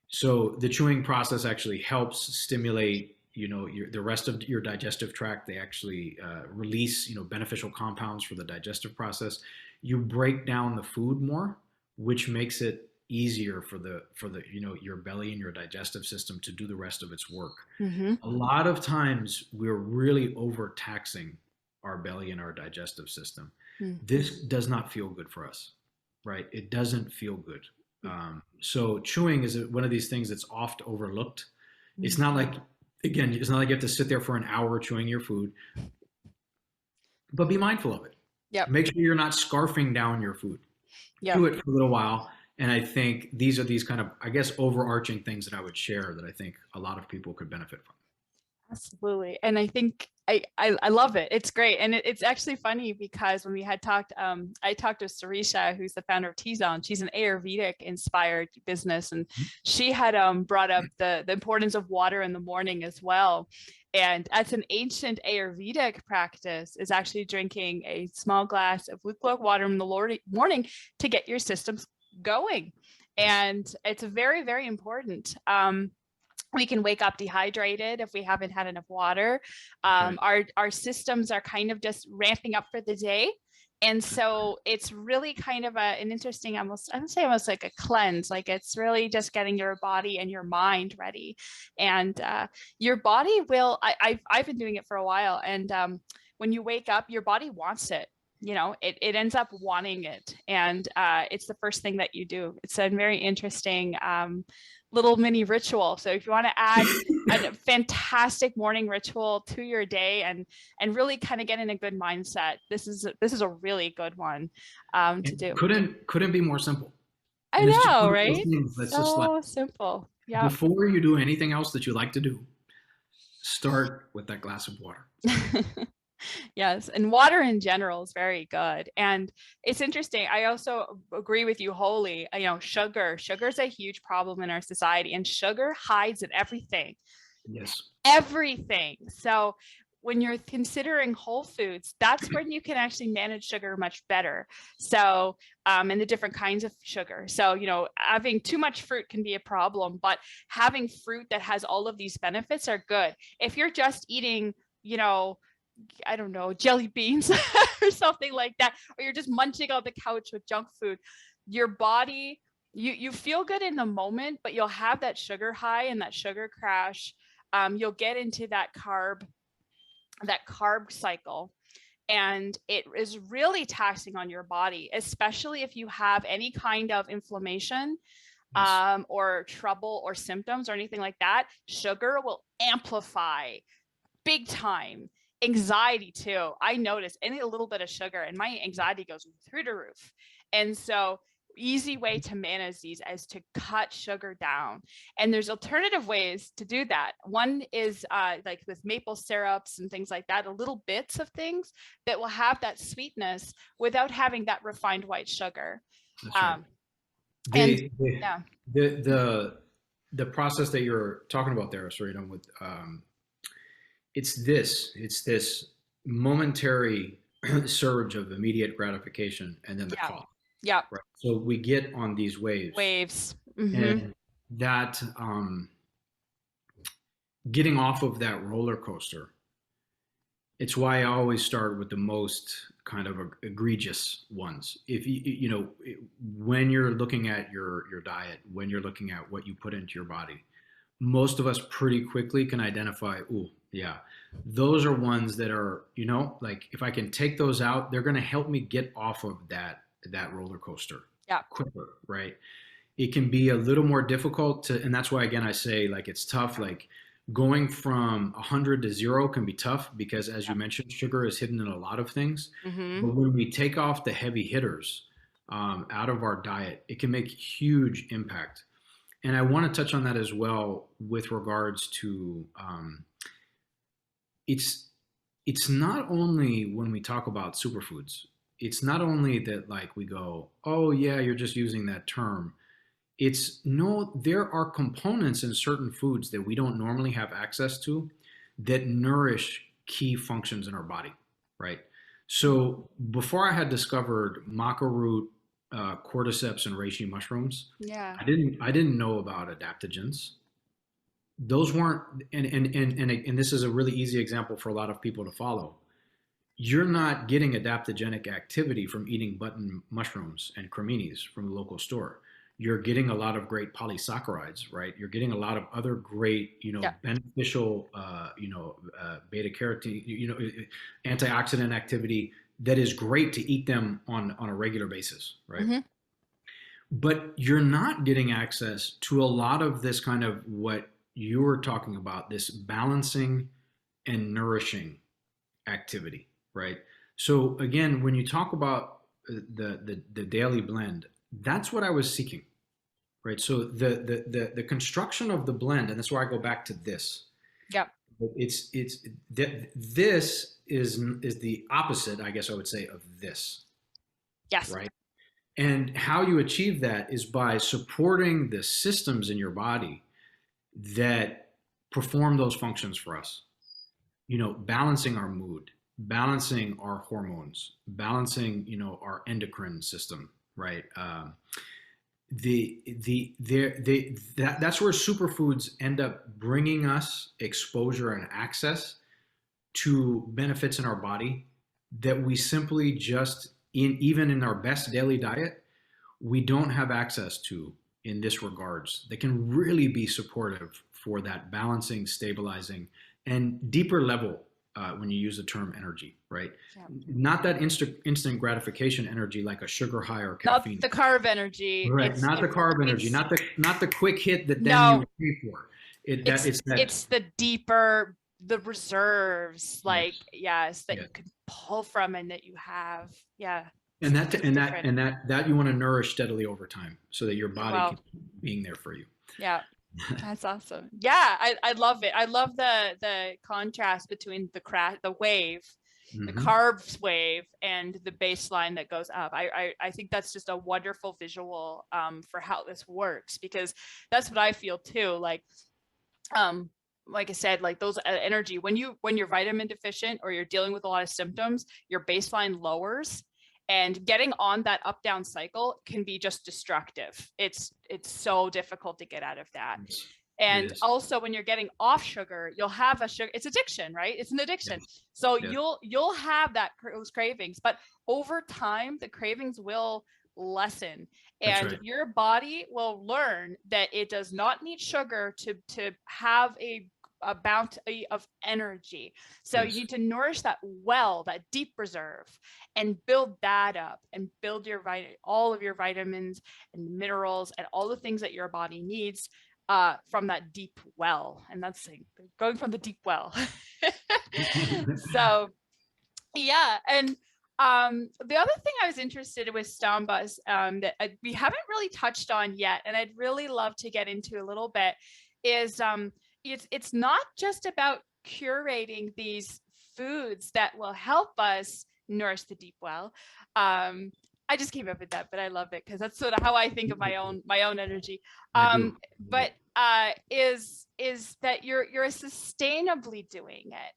So the chewing process actually helps stimulate, the rest of your digestive tract. They actually, release, beneficial compounds for the digestive process. You break down the food more, which makes it easier for the your belly and your digestive system to do the rest of its work.
Mm-hmm.
A lot of times we're really overtaxing our belly and our digestive system. This does not feel good for us, right? It doesn't feel good. So chewing is one of these things that's oft overlooked. It's not like, again, it's not like you have to sit there for an hour chewing your food, but be mindful of it.
Yep.
Make sure you're not scarfing down your food.
Yep.
Chew it for a little while. And I think these are these kind of, I guess, overarching things that I would share that I think a lot of people could benefit from.
Absolutely. And I think I love it. It's great. And it's actually funny because when we had talked, I talked to Serina, who's the founder of T-Zone. She's an Ayurvedic inspired business. And she had brought up the importance of water in the morning as well. And as an ancient Ayurvedic practice is actually drinking a small glass of lukewarm water in the morning to get your systems going. And it's very, very important. We can wake up dehydrated if we haven't had enough water. Our systems are kind of just ramping up for the day. And so it's really kind of an interesting, almost, I would say almost like a cleanse. Like it's really just getting your body and your mind ready. And your body will, I've been doing it for a while. And when you wake up, your body wants it. You know, it ends up wanting it. And it's the first thing that you do. It's a very interesting little mini ritual. So if you want to add a fantastic morning ritual to your day and really kind of get in a good mindset, this is a really good one to do.
Couldn't be more simple.
I
And it's just
know,
one of those
right?
things that's just like,
So simple. Yeah.
before you do anything else that you like to do, start with that glass of water.
Yes, and water in general is very good. And it's interesting. I also agree with you wholly. You know, sugar is a huge problem in our society, and sugar hides in everything.
Yes.
Everything. So when you're considering whole foods, that's when you can actually manage sugar much better. So, and the different kinds of sugar. So, you know, having too much fruit can be a problem, but having fruit that has all of these benefits are good. If you're just eating, you know, I don't know, jelly beans or something like that, or you're just munching on the couch with junk food, your body, you feel good in the moment, but you'll have that sugar high and that sugar crash. You'll get into that carb cycle, and it is really taxing on your body, especially if you have any kind of inflammation. Yes. Or trouble or symptoms or anything like that. Sugar will amplify big time. Anxiety too. I notice any little bit of sugar and my anxiety goes through the roof. And so easy way to manage these is to cut sugar down. And there's alternative ways to do that. One is like with maple syrups and things like that, a little bits of things that will have that sweetness without having that refined white sugar.
That's right.
Yeah.
The process that you're talking about there, Serina, with it's this momentary surge of immediate gratification and then the cost.
Yeah.
Right. So we get on these waves.
Mm-hmm.
And that getting off of that roller coaster, it's why I always start with the most kind of egregious ones. If you know, when you're looking at your diet, when you're looking at what you put into your body, most of us pretty quickly can identify, oh, yeah, those are ones that are, you know, like if I can take those out, they're going to help me get off of that roller coaster quicker, right? It can be a little more difficult to, and that's why, again, I say like it's tough. Like going from 100 to 0 can be tough because, as you mentioned, sugar is hidden in a lot of things. Mm-hmm. But when we take off the heavy hitters out of our diet, it can make huge impact. And I want to touch on that as well with regards to it's not only when we talk about superfoods, it's not only that like we go, oh yeah, you're just using that term. It's no, there are components in certain foods that we don't normally have access to that nourish key functions in our body, right? So before I had discovered maca root, cordyceps, and reishi mushrooms, I didn't know about adaptogens. Those weren't, and this is a really easy example for a lot of people to follow. You're not getting adaptogenic activity from eating button mushrooms and creminis from the local store. You're getting a lot of great polysaccharides, right? You're getting a lot of other great, beneficial, beta carotene, antioxidant activity that is great to eat them on a regular basis, right? Mm-hmm. But you're not getting access to a lot of this kind of what you were talking about, this balancing and nourishing activity, right? So again, when you talk about the daily blend, that's what I was seeking, right? So the construction of the blend, and that's where I go back to this.
Yeah.
This is the opposite, I guess I would say, of this.
Yes.
Right. And how you achieve that is by supporting the systems in your body that perform those functions for us. Balancing our mood, balancing our hormones, balancing, our endocrine system, right? That's where superfoods end up bringing us exposure and access to benefits in our body that we simply just even in our best daily diet, we don't have access to in this regards that can really be supportive for that balancing, stabilizing, and deeper level when you use the term energy, right?
Yeah.
Not that instant gratification energy like a sugar high or
Not
caffeine.
the carb energy.
Right, not the carb energy,
It's
not the quick hit that then you
no,
pay for. It's that.
it's the deeper, the reserves, like,
Yes,
yes, that
yes.
you can pull from and that you have. Yeah.
And
It's different.
that you want to nourish steadily over time so that your body
Well,
can keep being there for you.
yeah. That's awesome. Yeah, I love it. I love the contrast between the wave, the
Hmm.
carbs wave, and the baseline that goes up. I think that's just a wonderful visual for how this works, because that's what I feel too. Like I said, like those energy, when you're vitamin deficient or you're dealing with a lot of symptoms, your baseline lowers, and getting on that up down cycle can be just destructive. It's so difficult to get out of that.
Yes, it
And
is.
also when you're getting off sugar, you'll have a sugar, it's addiction, right? It's an addiction.
Yes,
So
yes,
you'll have those cravings, but over time the cravings will lessen,
that's
and
right.
your body will learn that it does not need sugar to have a bounty of energy. So you
Yes.
need to nourish that well, that deep reserve, and build that up, and build all of your vitamins and minerals and all the things that your body needs from that deep well. And that's like going from the deep well. So yeah. And the other thing I was interested in with STAMBA that we haven't really touched on yet, and I'd really love to get into a little bit, is it's not just about curating these foods that will help us nourish the deep well. I just came up with that, but I love it because that's sort of how I think of my own energy.
I do.
But is that you're sustainably doing it.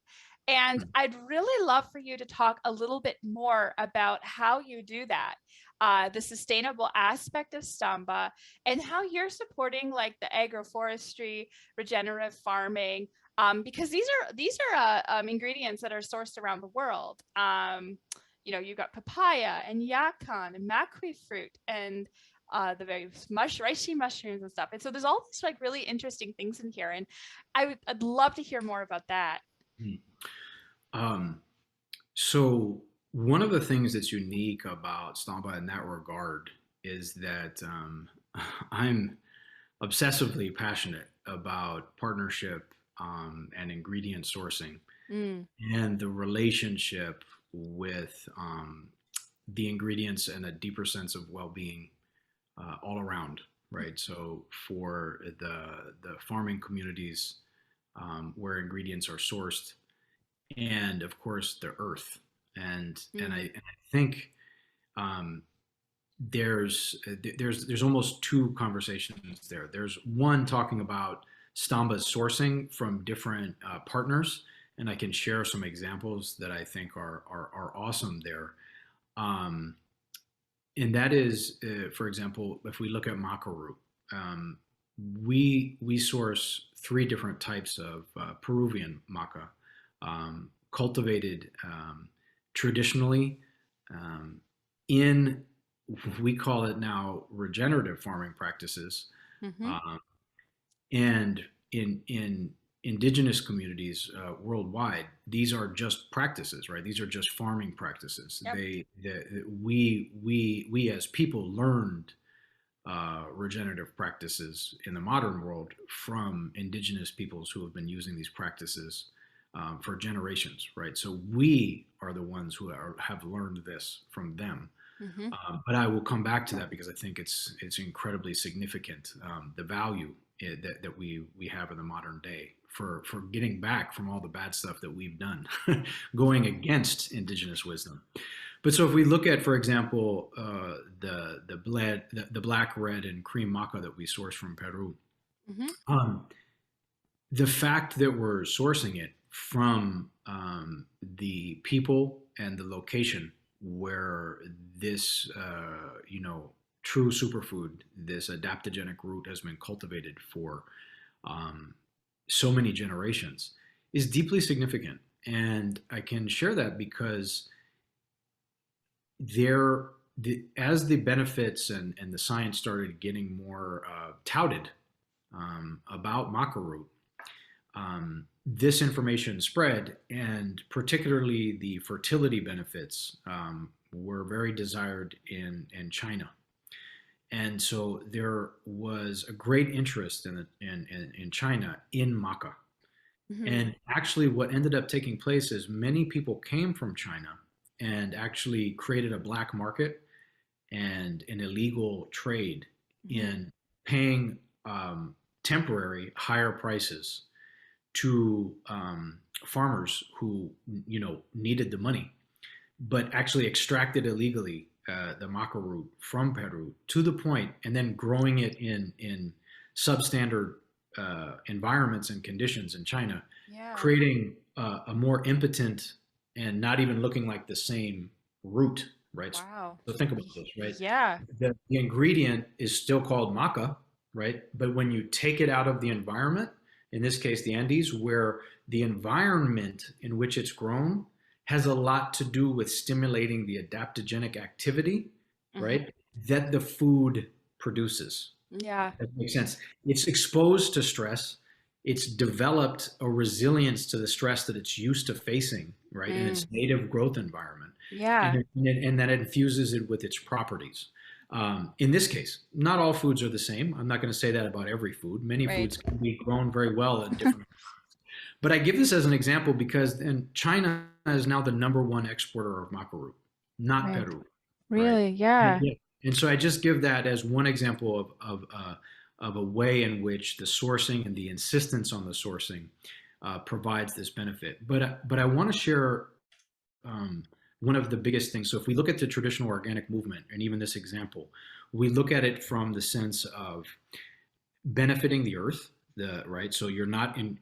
And I'd really love for you to talk a little bit more about how you do that, the sustainable aspect of STAMBA, and how you're supporting like the agroforestry, regenerative farming, because these are ingredients that are sourced around the world. You've got papaya and yacon and macri fruit and the very reishi mushrooms and stuff. And so there's all these like really interesting things in here, and I'd love to hear more about that.
Hmm. So one of the things that's unique about Stampa in that regard is that I'm obsessively passionate about partnership and ingredient sourcing and the relationship with the ingredients and a deeper sense of well-being all around, right? So for the farming communities where ingredients are sourced, and of course the earth, and I think um, there's almost two conversations there. There's one talking about Stamba's sourcing from different partners, and I can share some examples that I think are awesome there. Um, and that is, for example, if we look at maca root, we source three different types of Peruvian maca, cultivated traditionally in, we call it now, regenerative farming practices, and in indigenous communities worldwide, these are just practices, right? These are just farming practices.
Yep.
We as people learned regenerative practices in the modern world from indigenous peoples who have been using these practices for generations, right? So we are the ones who have learned this from them. But I will come back to that because I think it's incredibly significant, the value that we have in the modern day for getting back from all the bad stuff that we've done, going against indigenous wisdom. But so if we look at, for example, the black, red, and cream maca that we source from Peru, the fact that we're sourcing it from the people and the location where this, true superfood, this adaptogenic root has been cultivated for so many generations is deeply significant. And I can share that because as the benefits and the science started getting more touted about maca root, this information spread, and particularly the fertility benefits were very desired in China. And so there was a great interest in China in maca.
Mhm.
And actually, what ended up taking place is many people came from China and actually created a black market and an illegal trade
Mhm.
in paying temporary higher prices to farmers who needed the money, but actually extracted illegally the maca root from Peru to the point, and then growing it in substandard environments and conditions in China,
Yeah.
creating a more impotent and not even looking like the same root, right?
Wow.
So think about this, right?
Yeah.
The ingredient is still called maca, right? But when you take it out of the environment, in this case, the Andes, where the environment in which it's grown has a lot to do with stimulating the adaptogenic activity,
Mhm.
right? That the food produces.
Yeah.
That makes sense. It's exposed to stress. It's developed a resilience to the stress that it's used to facing, right, in its
Mm.
native growth environment,
Yeah.
and that infuses it with its properties. In this case, not all foods are the same. I'm not going to say that about every food. Many
Right.
foods can be grown very well in different. But I give this as an example because China is now the number one exporter of maca root, not
Right.
Peru, right?
Really? Yeah.
Yeah. And so I just give that as one example of a way in which the sourcing and the insistence on the sourcing provides this benefit. But I want to share um, one of the biggest things. So if we look at the traditional organic movement and even this example, we look at it from the sense of benefiting the earth, the right. So you're not in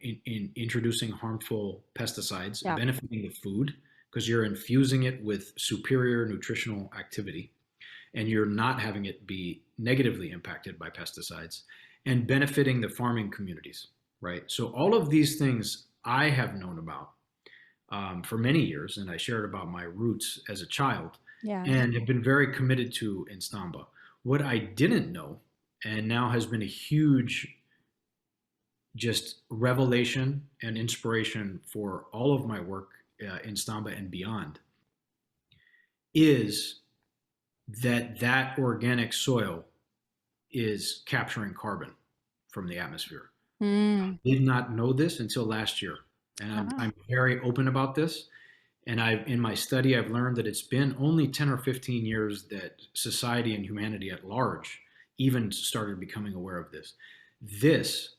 introducing harmful pesticides,
Yeah.
benefiting the food because you're infusing it with superior nutritional activity, and you're not having it be negatively impacted by pesticides, and benefiting the farming communities, right? So all of these things I have known about for many years, and I shared about my roots as a child,
Yeah.
and have been very committed to in STAMBA. What I didn't know, and now has been a huge just revelation and inspiration for all of my work in STAMBA and beyond, is that organic soil is capturing carbon from the atmosphere.
Mm.
I did not know this until last year, and
Ah.
I'm very open about this. And in my study, I've learned that it's been only 10 or 15 years that society and humanity at large even started becoming aware of this. This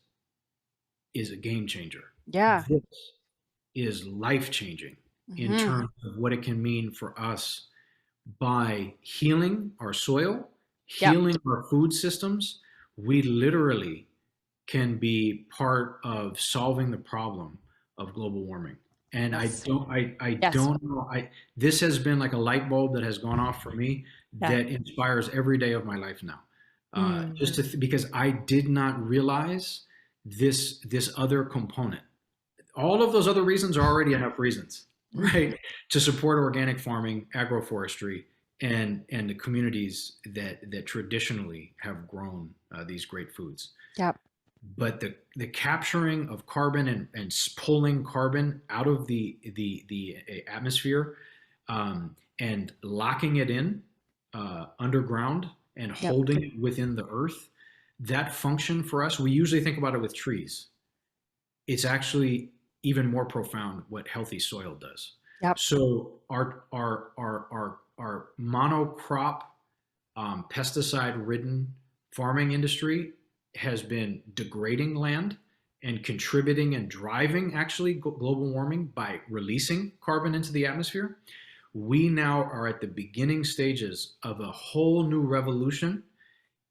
is a game changer.
Yeah.
This is life changing in
Mhm.
terms of what it can mean for us by healing our soil,
Yep.
healing our food systems. We literally can be part of solving the problem of global warming. And
Yes.
I
Yes.
don't know. This has been like a light bulb that has gone off for me
Yeah.
that inspires every day of my life now.
Mm.
Because I did not realize this other component. All of those other reasons are already enough reasons,
Mhm.
right, to support organic farming, agroforestry, and the communities that traditionally have grown these great foods.
Yep.
But the capturing of carbon and pulling carbon out of the atmosphere, and locking it in underground and
Yep.
holding it within the earth, that function for us, we usually think about it with trees. It's actually even more profound what healthy soil does.
Yep.
So our monocrop, pesticide-ridden farming industry has been degrading land and contributing and driving actually global warming by releasing carbon into the atmosphere. We now are at the beginning stages of a whole new revolution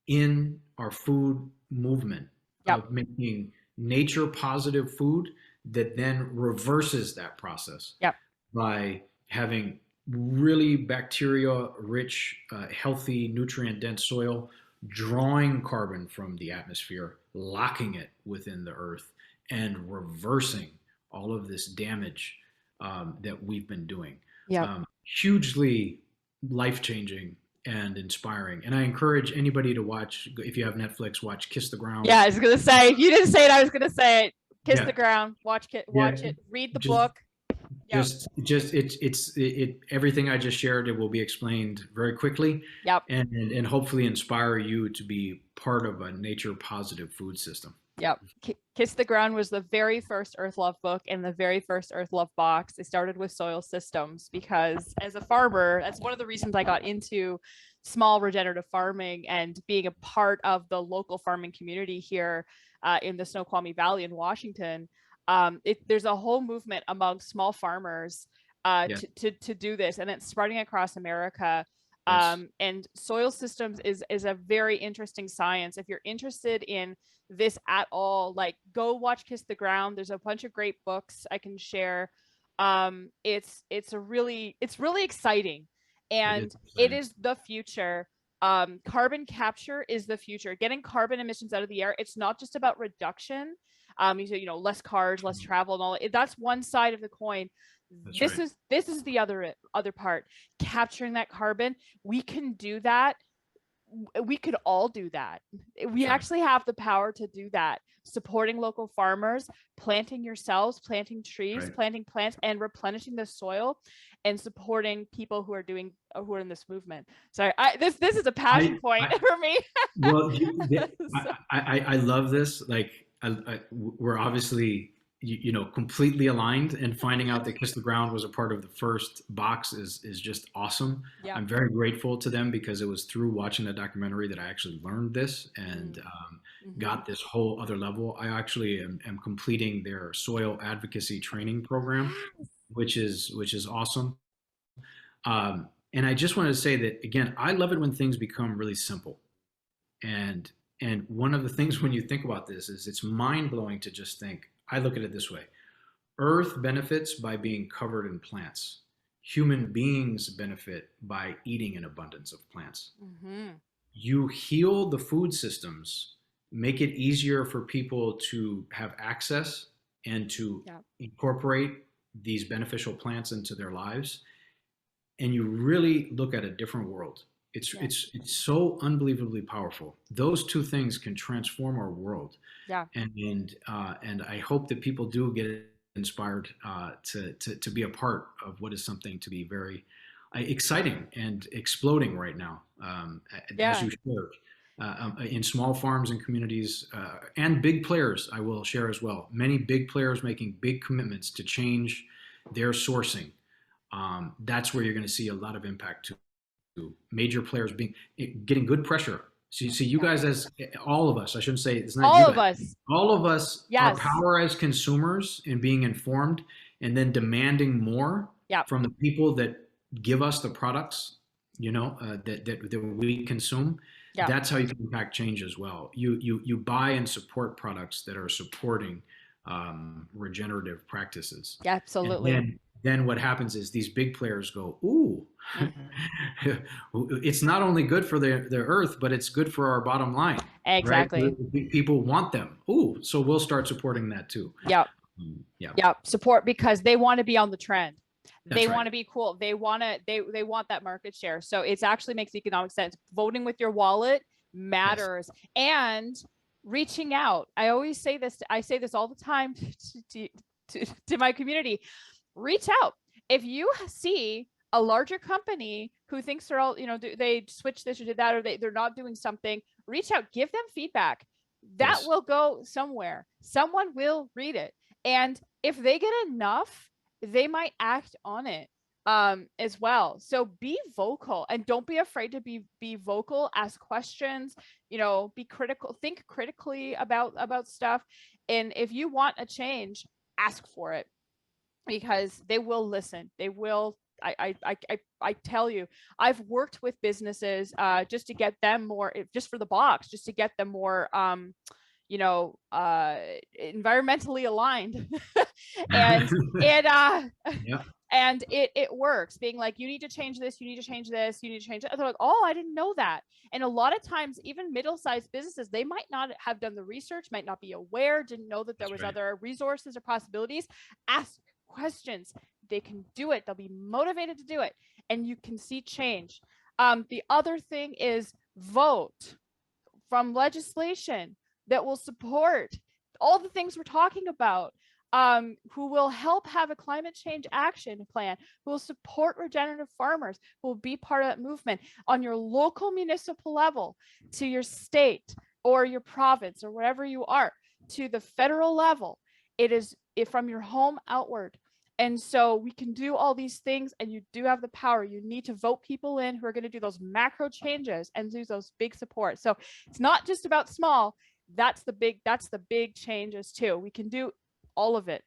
in our food movement
Yep.
of making nature positive food that then reverses that process
Yep.
by having really bacteria rich, healthy, nutrient dense soil, drawing carbon from the atmosphere, locking it within the earth, and reversing all of this damage that we've been doing.
Yep.
Hugely life-changing and inspiring. And I encourage anybody to watch, if you have Netflix, watch Kiss the Ground.
Yeah, I was gonna say, if you didn't say it, I was gonna say it. Kiss
Yeah.
the ground, watch it, read the
Just
book. Yep.
Everything I just shared, it will be explained very quickly,
Yep.
and hopefully inspire you to be part of a nature positive food system.
Yep. Kiss the Ground was the very first Earth Love book and the very first Earth Love box. It started with soil systems because as a farmer, that's one of the reasons I got into small regenerative farming and being a part of the local farming community here in the Snoqualmie Valley in Washington. There's a whole movement among small farmers to do this, and it's spreading across America.
Yes.
And soil systems is a very interesting science. If you're interested in this at all, like go watch Kiss the Ground. There's a bunch of great books I can share. It's really exciting, and it is the future. Carbon capture is the future. Getting carbon emissions out of the air. It's not just about reduction. Less cars, less travel, and all. That's one side of the coin. This is the other part. Capturing that carbon. We can do that. We could all do that. We actually have the power to do that. Supporting local farmers, planting yourselves, planting trees, planting plants, and replenishing the soil, and supporting people who are in this movement. So this is a passion point for me.
Well, I love this. Like we're obviously completely aligned, and finding out that Kiss the Ground was a part of the first box is just awesome. Yeah. I'm very grateful to them because it was through watching the documentary that I actually learned this and got this whole other level. I actually am completing their soil advocacy training program, which is awesome. And I just wanted to say that again, I love it when things become really simple. And one of the things when you think about this is it's mind blowing to just think. I look at it this way. Earth benefits by being covered in plants. Human beings benefit by eating an abundance of plants. You heal the food systems, make it easier for people to have access and to incorporate these beneficial plants into their lives. And you really look at a different world. It's so unbelievably powerful. Those two things can transform our world. Yeah. And I hope that people do get inspired to be a part of what is something to be very exciting and exploding right now, as you shared, in small farms and communities and big players. I will share as well. Many big players making big commitments to change their sourcing. That's where you're going to see a lot of impact too. Major players getting good pressure. So you guys, as all of us, I shouldn't say it's not
all
you
of
guys,
us.
All of us, our power as consumers and being informed, and then demanding more from the people that give us the products, that we consume. That's how you can impact change as well. You buy and support products that are supporting regenerative practices.
Yeah, absolutely.
And then what happens is these big players go, ooh, it's not only good for the earth, but it's good for our bottom line.
Exactly.
Right? People want them. Ooh, so we'll start supporting that too.
Yep. Support because they want to be on the trend. They want to be cool. They want that market share. So it actually makes economic sense. Voting with your wallet matters. And reaching out. I always say this. I say this all the time to my community. Reach out. If you see a larger company who thinks they're all, they switch this or did that, or they're not doing something, reach out, give them feedback. That will go somewhere. Someone will read it. And if they get enough, they might act on it as well. So be vocal and don't be afraid to be vocal, ask questions, be critical, think critically about stuff. And if you want a change, ask for it. Because they will listen. They will. I tell you, I've worked with businesses just to get them more, just for the box, just to get them more, environmentally aligned, and and it works. Being like, you need to change this, you need to change this, you need to change that. They're like, oh, I didn't know that. And a lot of times, even middle-sized businesses, they might not have done the research, might not be aware, didn't know that there was other resources or possibilities. Ask questions. They can do it. They'll be motivated to do it. and you can see change. The other thing is vote from legislation that will support all the things we're talking about, who will help have a climate change action plan, who will support regenerative farmers, who will be part of that movement on your local municipal level, to your state or your province or wherever you are, to the federal level. It is from your home outward. And so we can do all these things, and you do have the power. You need to vote people in who are going to do those macro changes and do those big support. So it's not just about small. That's the big changes too. We can do all of it.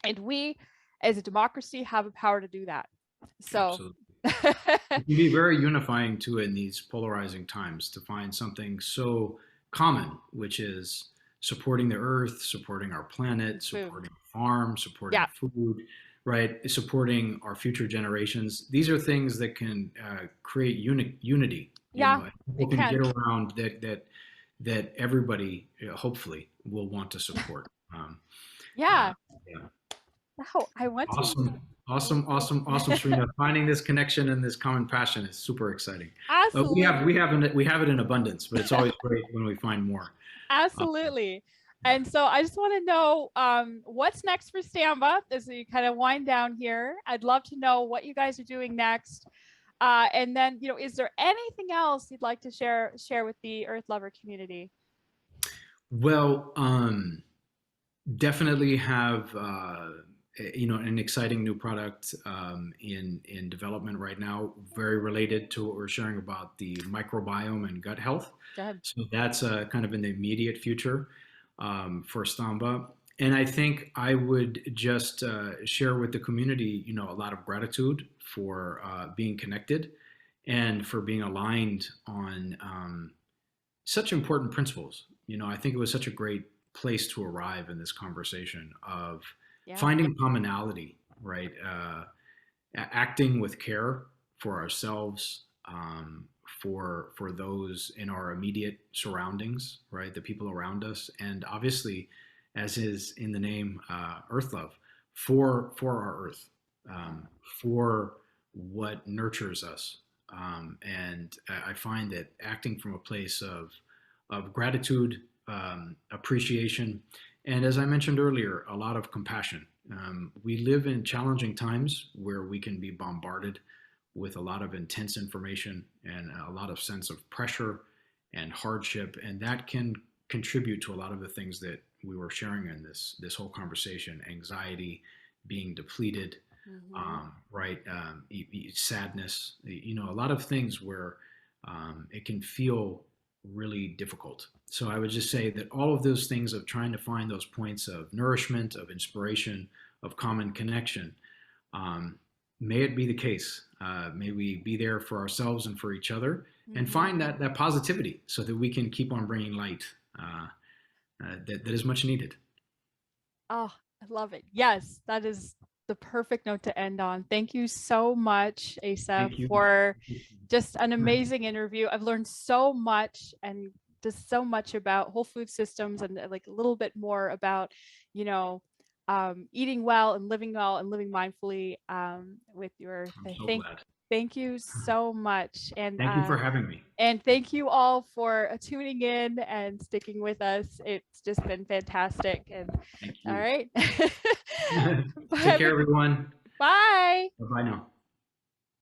And we, as a democracy, have a power to do that. So
it can be very unifying too in these polarizing times to find something so common, which is supporting the earth, supporting our planet, supporting farms, supporting food, right? Supporting our future generations. These are things that can create unity. People can get around that everybody hopefully will want to support.
Oh, I want
to. Awesome, Serina. Finding this connection and this common passion is super exciting.
Absolutely.
We have it in abundance, but it's always great when we find more.
Absolutely. And so I just want to know what's next for STAMBA as we kind of wind down here. I'd love to know what you guys are doing next. And then, is there anything else you'd like to share with the Earth Lover community?
Well, definitely have an exciting new product in development right now, very related to what we're sharing about the microbiome and gut health. So that's kind of in the immediate future for STAMBA. And I think I would just share with the community, a lot of gratitude for being connected and for being aligned on such important principles. I think it was such a great place to arrive in this conversation of finding commonality, right? Acting with care for ourselves, for those in our immediate surroundings, right? The people around us, and obviously, as is in the name, Earth Love, for our Earth, for what nurtures us. And I find that acting from a place of gratitude, appreciation, and as I mentioned earlier, a lot of compassion. We live in challenging times where we can be bombarded with a lot of intense information and a lot of sense of pressure and hardship, and that can contribute to a lot of the things that we were sharing in this whole conversation: anxiety, being depleted, right? Sadness, a lot of things where it can feel really difficult. So I would just say that all of those things of trying to find those points of nourishment, of inspiration, of common connection, may it be the case. May we be there for ourselves and for each other, and find that positivity so that we can keep on bringing light that is much needed.
Oh, I love it. Yes, that is the perfect note to end on. Thank you so much, Asa, for just an amazing interview. I've learned so much, and just so much about whole food systems, and like a little bit more about, eating well and living mindfully with your.
I'm so glad.
Thank you so much. And
thank you for having me.
And thank you all for tuning in and sticking with us. It's just been fantastic. And
thank you.
All right.
Take care, everyone.
Bye.
Bye now.